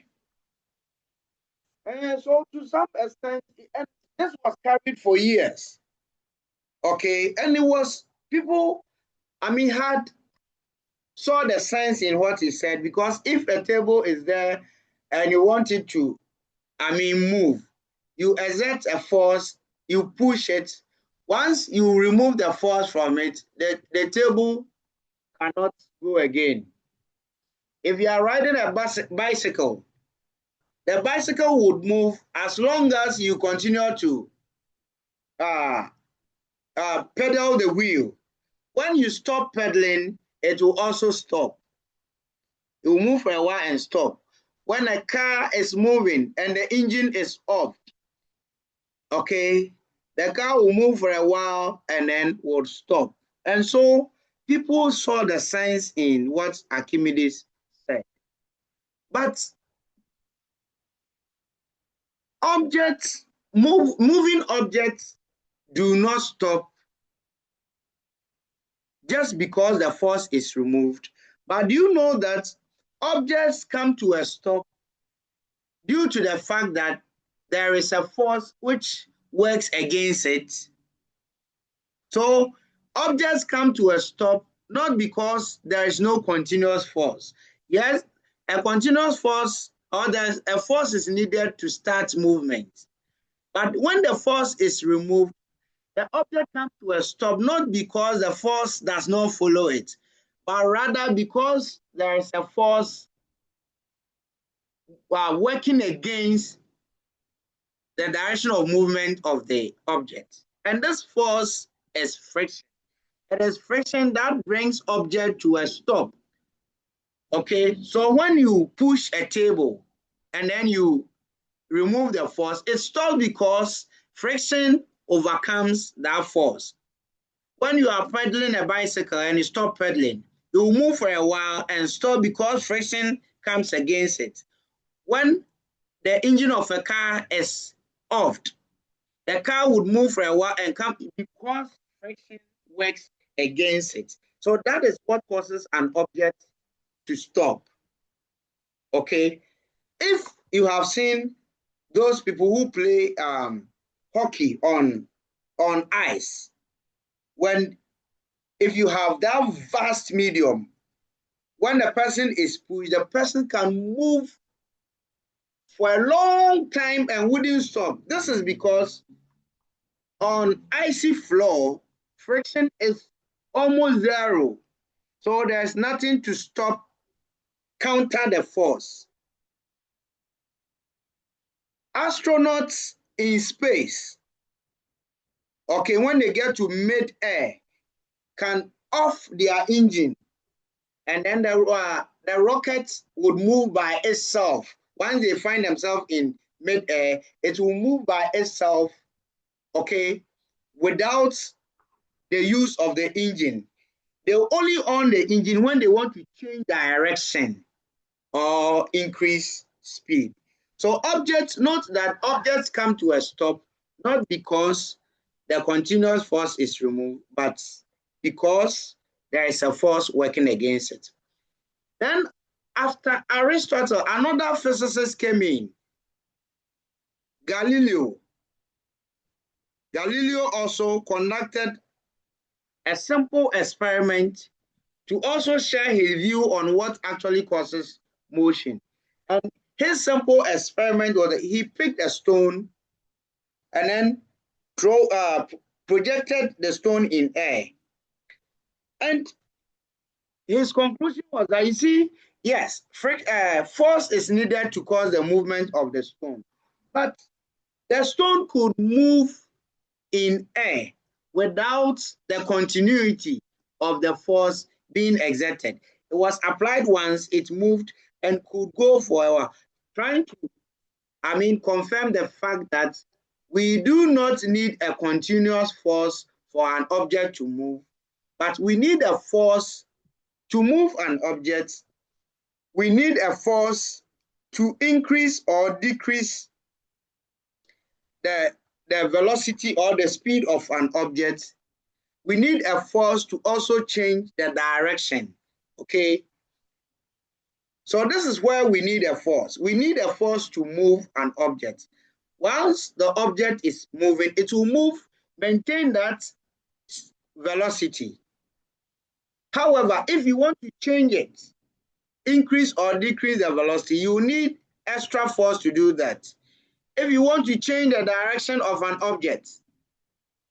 And so to some extent, this was carried for years. Okay, and it was people, saw the sense in what he said, because if a table is there and you want it to, move, you exert a force, you push it. Once you remove the force from it, the table cannot go again. If you are riding a bicycle, the bicycle would move as long as you continue to pedal the wheel. When you stop pedaling, it will also stop. It will move for a while and stop. When a car is moving and the engine is off, okay, the car will move for a while and then will stop. And so people saw the signs in what Archimedes said. But objects, moving objects do not stop just because the force is removed. But do you know that objects come to a stop due to the fact that there is a force which works against it? So objects come to a stop not because there is no continuous force. Yes, a continuous force or there's a force is needed to start movement. But when the force is removed, the object comes to a stop not because the force does not follow it, but rather because there is a force working against the direction of movement of the object. And this force is friction. It is friction that brings object to a stop. Okay, so when you push a table and then you remove the force, it stops because friction overcomes that force. When you are pedaling a bicycle and you stop pedaling, you will move for a while and stop because friction comes against it. When the engine of a car is off, the car would move for a while and come because friction works against it. So that is what causes an object to stop. Okay, if you have seen those people who play hockey on ice, if you have that vast medium, when the person is pushed, the person can move for a long time and wouldn't stop. This is because on icy floor, friction is almost zero. So there's nothing to stop, counter the force. Astronauts in space, okay, when they get to mid-air, can off their engine, and then the rocket would move by itself. Once they find themselves in mid-air, it will move by itself, okay, without the use of the engine. They will only on the engine when they want to change direction or increase speed. So note that objects come to a stop not because the continuous force is removed, but because there is a force working against it. Then after Aristotle, another physicist came in, Galileo. Galileo also conducted a simple experiment to also share his view on what actually causes motion. And his simple experiment was that he picked a stone and then projected the stone in air. And his conclusion was that, you see, yes, force is needed to cause the movement of the stone, but the stone could move in air without the continuity of the force being exerted. It was applied once, it moved and could go for a while, trying to, confirm the fact that we do not need a continuous force for an object to move, but we need a force to move an object. We need a force to increase or decrease the velocity or the speed of an object. We need a force to also change the direction, okay? So this is where we need a force. We need a force to move an object. Once the object is moving, it will move, maintain that velocity. However, if you want to change it, increase or decrease the velocity, you need extra force to do that. If you want to change the direction of an object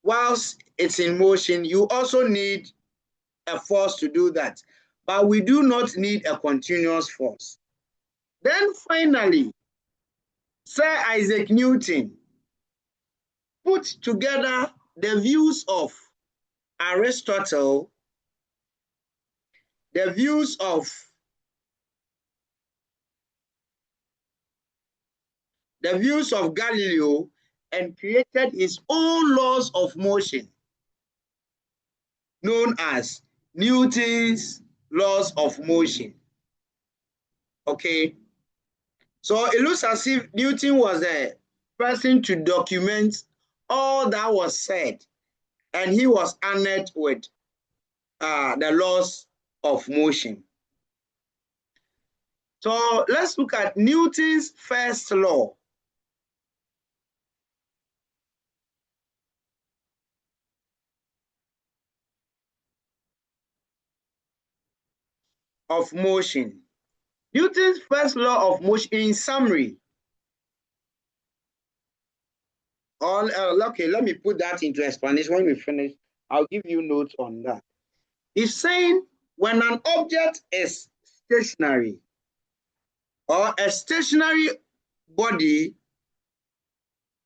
whilst it's in motion, you also need a force to do that. But we do not need a continuous force. Then finally, Sir Isaac Newton put together the views of Aristotle, the views of Galileo, and created his own laws of motion, known as Newton's laws of motion. Okay, so it looks as if Newton was the person to document all that was said, and he was honored with the laws of motion. So let's look at Newton's first law. Of motion. Newton's first law of motion in summary. Okay, let me put that into explanation. When we finish, I'll give you notes on that. He's saying when an object is stationary, or a stationary body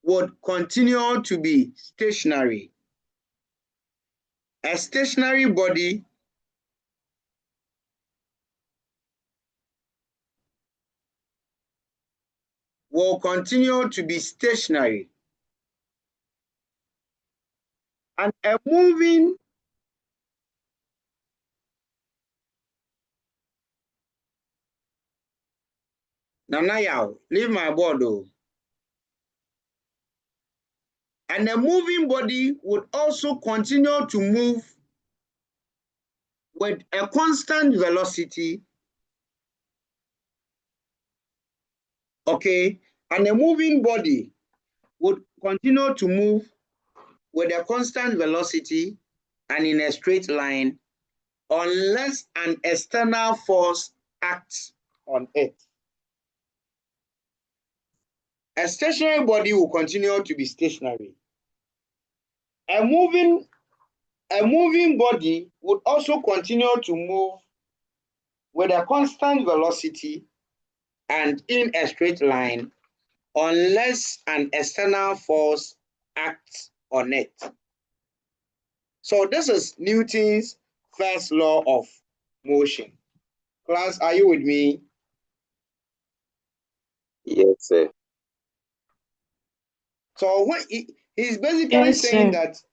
would continue to be stationary. A stationary body will continue to be stationary. And a moving Nanayao, leave my board though. And a moving body would also continue to move with a constant velocity. Okay, and a moving body would continue to move with a constant velocity and in a straight line unless an external force acts on it. A stationary body will continue to be stationary. A moving body would also continue to move with a constant velocity and in a straight line unless an external force acts on it. So this is Newton's first law of motion. Class, are you with me? Yes, sir. So when he's basically saying that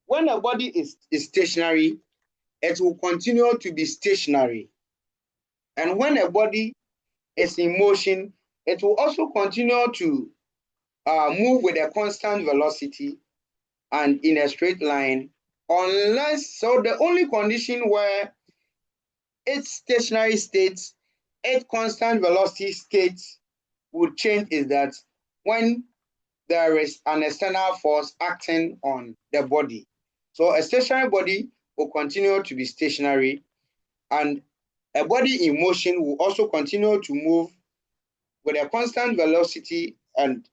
when a body is stationary, it will continue to be stationary. And when a body is in motion, it will also continue to move with a constant velocity and in a straight line, so the only condition where its stationary state, its constant velocity state would change is that when there is an external force acting on the body. So a stationary body will continue to be stationary, and a body in motion will also continue to move with a constant velocity and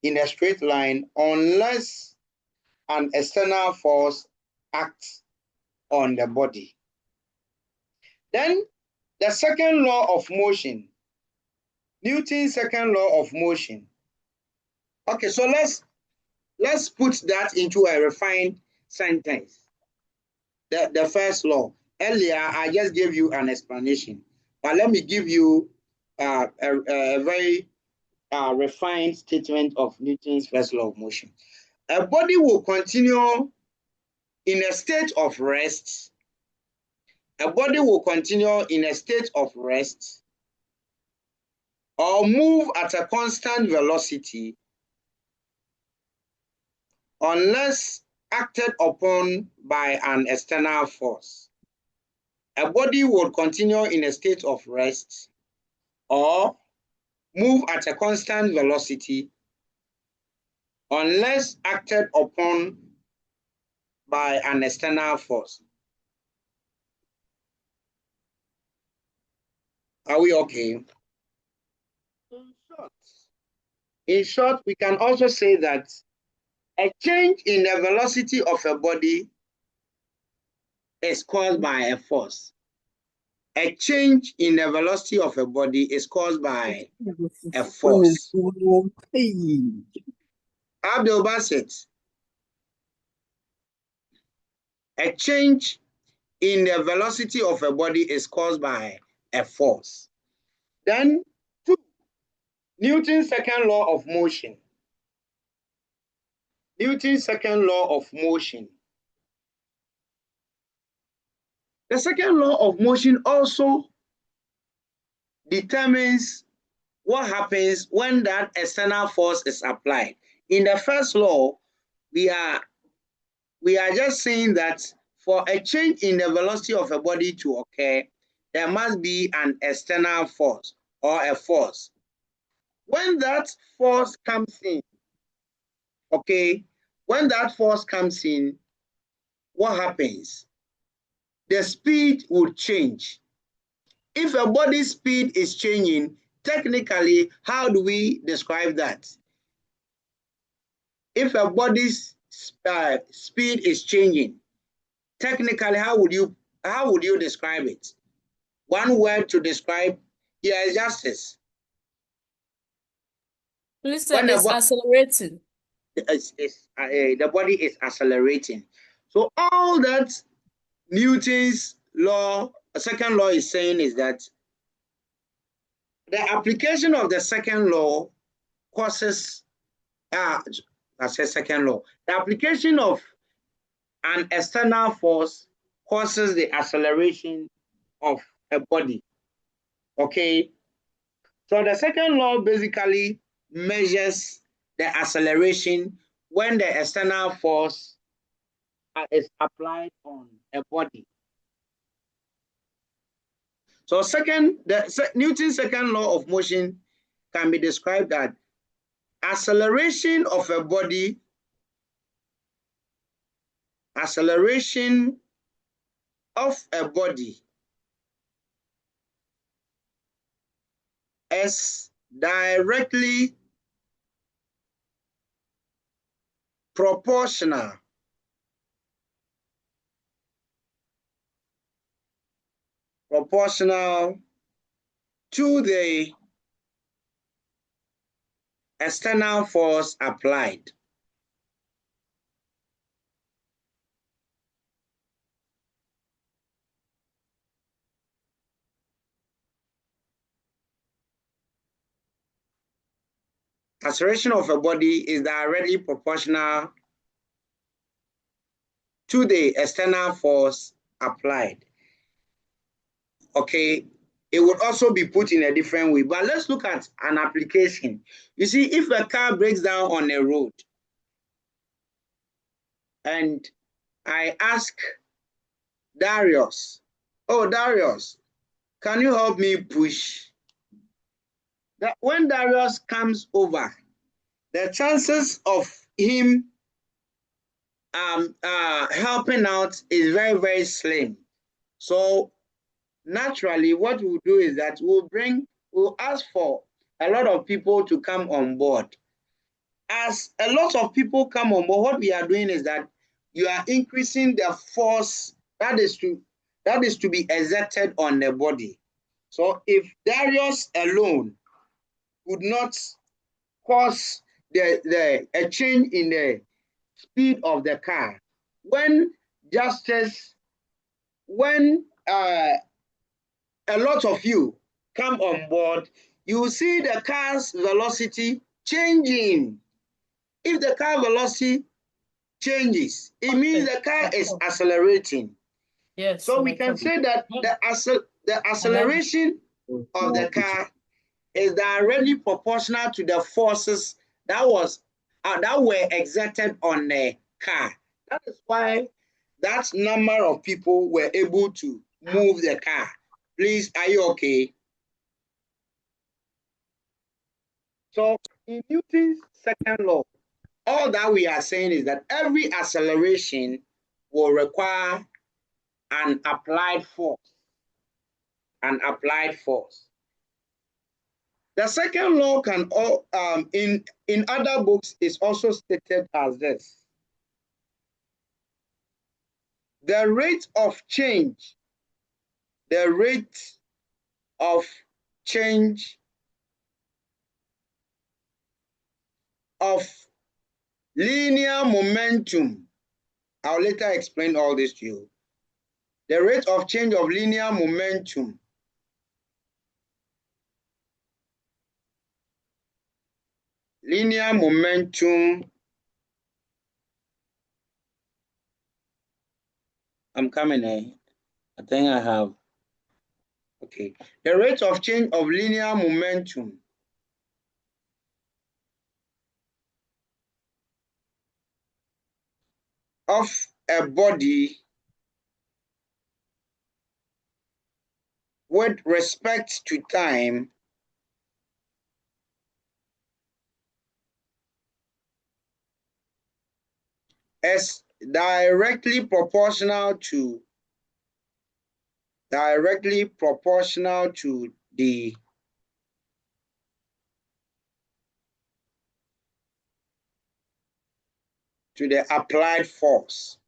in a straight line unless an external force acts on the body. Then the second law of motion, Newton's second law of motion. Okay, so let's put that into a refined sentence. The first law. Earlier, I just gave you an explanation, but let me give you a very refined statement of Newton's first law of motion. A body will continue in a state of rest. A body will continue in a state of rest or move at a constant velocity unless acted upon by an external force. A body will continue in a state of rest or move at a constant velocity unless acted upon by an external force. Are we okay? In short, we can also say that a change in the velocity of a body is caused by a force. A change in the velocity of a body is caused by a force. Abdul Basit. A change in the velocity of a body is caused by a force. Then 2, Newton's second law of motion. Newton's second law of motion. The second law of motion also determines what happens when that external force is applied. In the first law, we are just saying that for a change in the velocity of a body to occur, there must be an external force or a force. When that force comes in, okay, when that force comes in, what happens? The speed will change. If a body's speed is changing, technically, how do we describe that? If a body's speed is changing, technically, how would you describe it? One word to describe here is justice. Listen, it's accelerating. The body is accelerating. So all that Newton's law, second law is saying is that the application of the second law causes, I said second law, the application of an external force causes the acceleration of a body. Okay, so the second law basically measures the acceleration when the external force is applied on a body. So Newton's second law of motion can be described as acceleration of a body, is directly proportional to the external force applied. Acceleration of a body is directly proportional to the external force applied. Okay, it would also be put in a different way, but let's look at an application. You see, if a car breaks down on a road and I ask Darius, oh Darius, can you help me push? When Darius comes over, the chances of him helping out is very, very slim. So naturally, what we'll do is that we'll ask for a lot of people to come on board. As a lot of people come on board, what we are doing is that you are increasing the force that is to be exerted on the body. So if Darius alone would not cause a change in the speed of the car, when a lot of you come on board, you will see the car's velocity changing. If the car velocity changes, it means the car is accelerating. Yes. So we can say that the acceleration of the car is directly proportional to the forces that were exerted on the car. That is why that number of people were able to move the car. Please, are you okay? So in Newton's second law, all that we are saying is that every acceleration will require an applied force. The second law can in other books is also stated as this: the rate of change of linear momentum I'll later explain all this to you. The rate of change of linear momentum I'm coming in. I think I have. Okay. The rate of change of linear momentum of a body with respect to time is directly proportional to the applied force.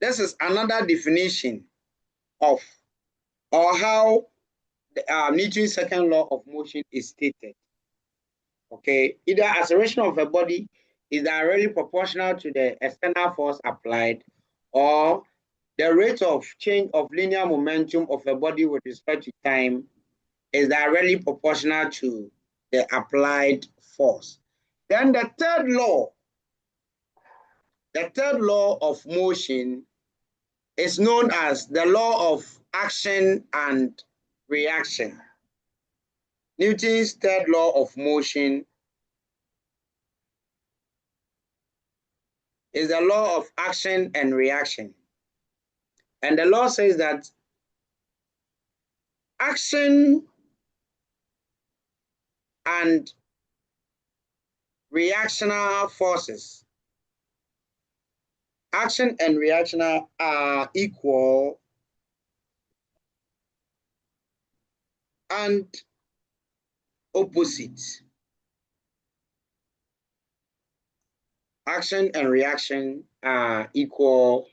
This is another definition of or how Newton's second law of motion is stated. Okay, either acceleration of a body is directly proportional to the external force applied, or the rate of change of linear momentum of a body with respect to time is directly proportional to the applied force. Then the third law of motion is known as the law of action and reaction. Newton's third law of motion is the law of action and reaction. And the law says that action and reactional forces, action and reactional are equal and opposite. Action and reaction are equal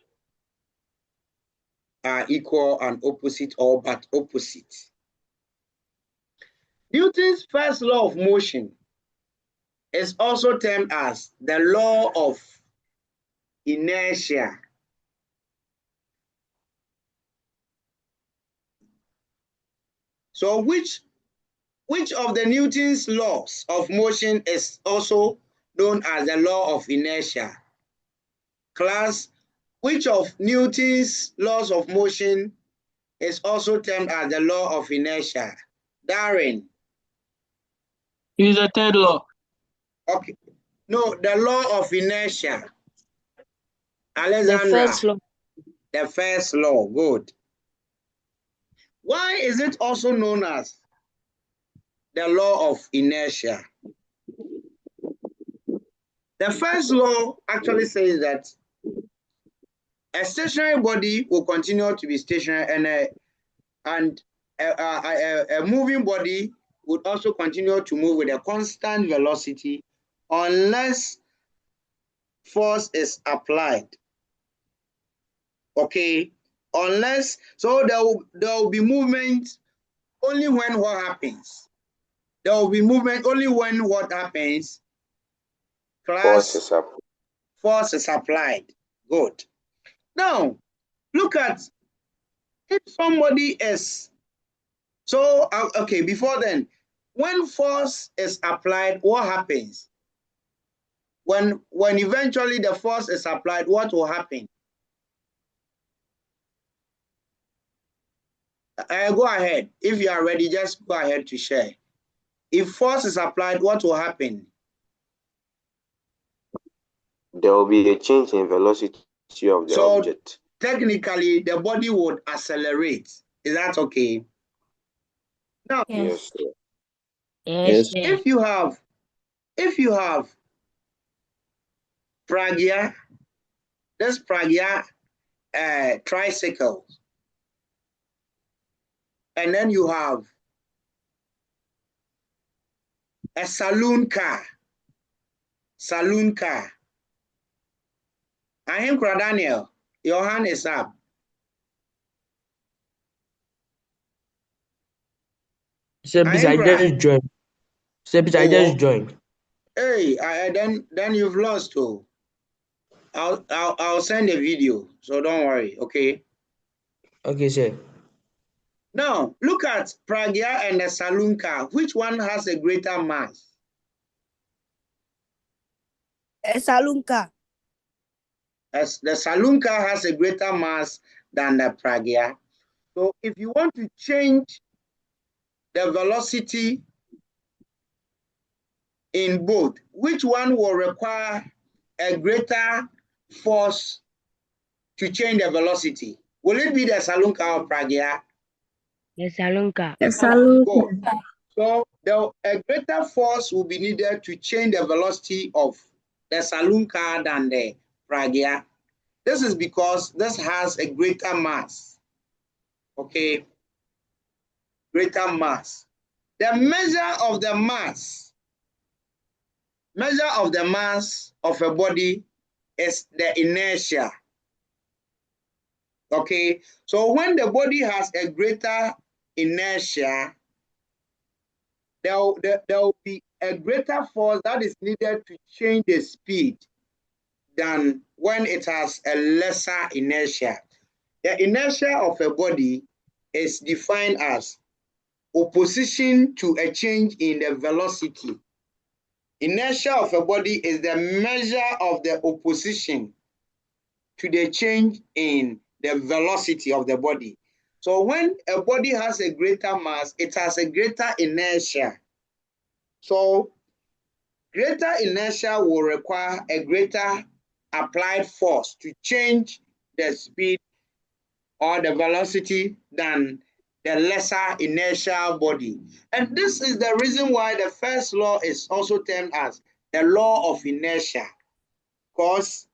and opposite, or but opposite. Newton's first law of motion is also termed as the law of inertia. So which of the Newton's laws of motion is also known as the law of inertia? Class, which of Newton's laws of motion is also termed as the law of inertia? Darren. It is the third law. Okay. No, the law of inertia. Alexandra. The first law. The first law. Good. Why is it also known as the law of inertia? The first law actually says that a stationary body will continue to be stationary, and a moving body would also continue to move with a constant velocity unless force is applied. Okay, unless, so there will be movement only when what happens? There will be movement only when what happens? Class, force is applied. Good. Now, look at if somebody is, so, okay, before then, when force is applied, what happens? When eventually the force is applied, what will happen? Go ahead. If you are ready, just go ahead to share. If force is applied, what will happen? There will be a change in velocity of the object. Technically, the body would accelerate. Is that okay? Now, Yes. Yes. if you have Pragya, this Pragya tricycle, and then you have a saloon car. Ahimkra Daniel, your hand is up. Sir, please, I just joined. Sir, please, I just joined. Hey, then you've lost too. I'll send a video, so don't worry, okay? Okay, sir. Now, look at Pragya and the Salunka. Which one has a greater mass? Salunka. As the Salunka has a greater mass than the Pragya. So if you want to change the velocity in both, which one will require a greater force to change the velocity? Will it be the Salunka or Pragya? The Salunka. The Salunka. So a greater force will be needed to change the velocity of the Salunka than the Pragya. This is because this has a greater mass. Okay, greater mass. The measure of the mass of a body is the inertia. Okay, so when the body has a greater inertia, there will be a greater force that is needed to change the speed than when it has a lesser inertia. The inertia of a body is defined as opposition to a change in the velocity. Inertia of a body is the measure of the opposition to the change in the velocity of the body. So when a body has a greater mass, it has a greater inertia. So greater inertia will require a greater applied force to change the speed or the velocity than the lesser inertial body. And this is the reason why the first law is also termed as the law of inertia, because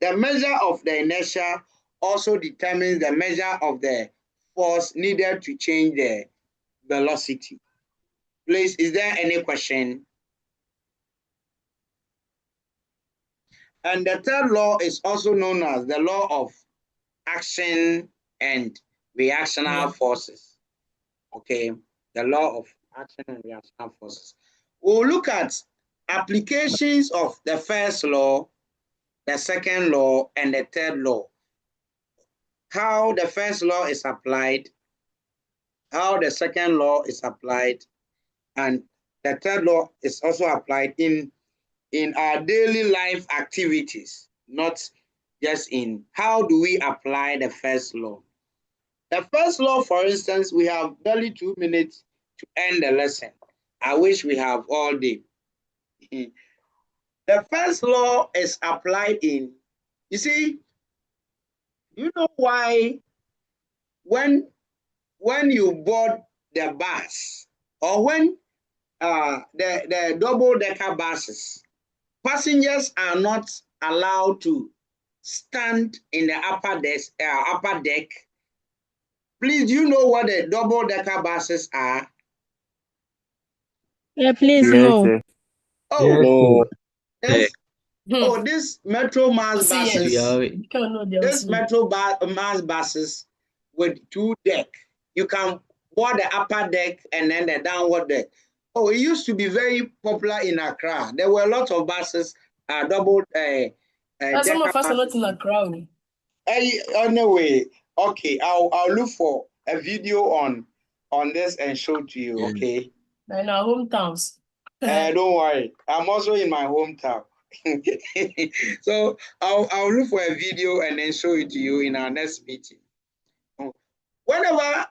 the measure of the inertia also determines the measure of the force needed to change the velocity. Please, is there any question? And the third law is also known as the law of action and reactional forces. Okay, the law of action and reactional forces. We'll look at applications of the first law, the second law, and the third law. How the first law is applied, how the second law is applied, and the third law is also applied in our daily life activities, not just in how do we apply the first law. The first law, for instance, we have barely 2 minutes to end the lesson. I wish we have all day. The first law is applied in, you see, you know why when you board the bus or when the double-decker buses, passengers are not allowed to stand in the upper deck. Please, do you know what the double-decker buses are? Yeah, please, Yes, no. sir. Oh, Yes, no. This Metro Mass See, buses, yeah. this Metro Mass buses with 2 decks. You can board the upper deck and then the downward deck. Oh, it used to be very popular in Accra. There were a lot of buses, double Some of us are not in a crowd. Anyway, okay, I'll look for a video on this and show to you. Okay. In our hometowns. Don't worry, I'm also in my hometown. So I'll look for a video and then show it to you in our next meeting. Whenever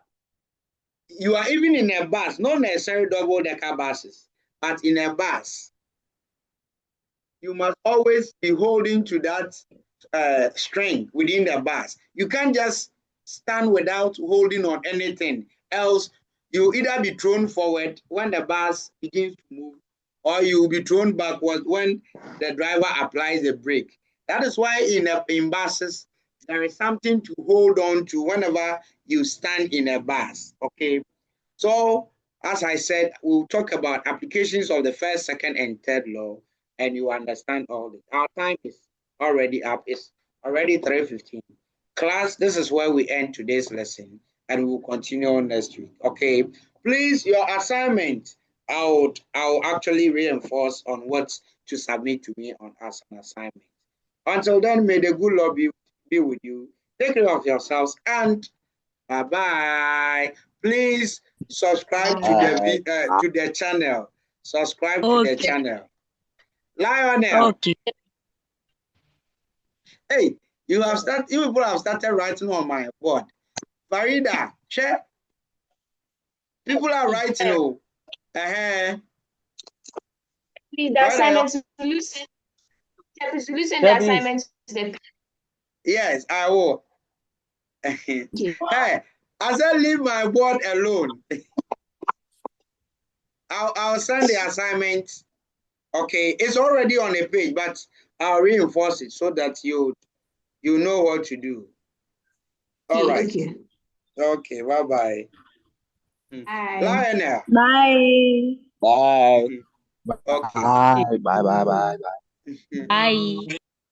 you are even in a bus, not necessarily double-decker buses, but in a bus, you must always be holding to that string within the bus. You can't just stand without holding on anything, else you either be thrown forward when the bus begins to move, or you will be thrown backward when the driver applies the brake. That is why in buses, there is something to hold on to whenever you stand in a bus, okay? So, as I said, we'll talk about applications of the first, second, and third law, and you understand all this. Our time is already up. It's already 3:15. Class, this is where we end today's lesson, and we will continue next week, okay? Please, your assignment, I'll actually reinforce on what to submit to me as an assignment. Until then, may the good Lord be with you. Take care of yourselves and bye-bye. Please subscribe to the channel. Subscribe to the channel. Lionel. Okay. Hey, you people have started writing on my board. Farida, share. People are writing. Oh. Please, the assignment solution. The assignment to the. Yes, I will. Hey, I said leave my board alone. I'll send the assignment. Okay, it's already on a page, but I'll reinforce it so that you know what to do. All right. Okay, bye-bye. Bye. Lionel. Bye. Okay. Bye. Bye. Bye. Bye. Bye.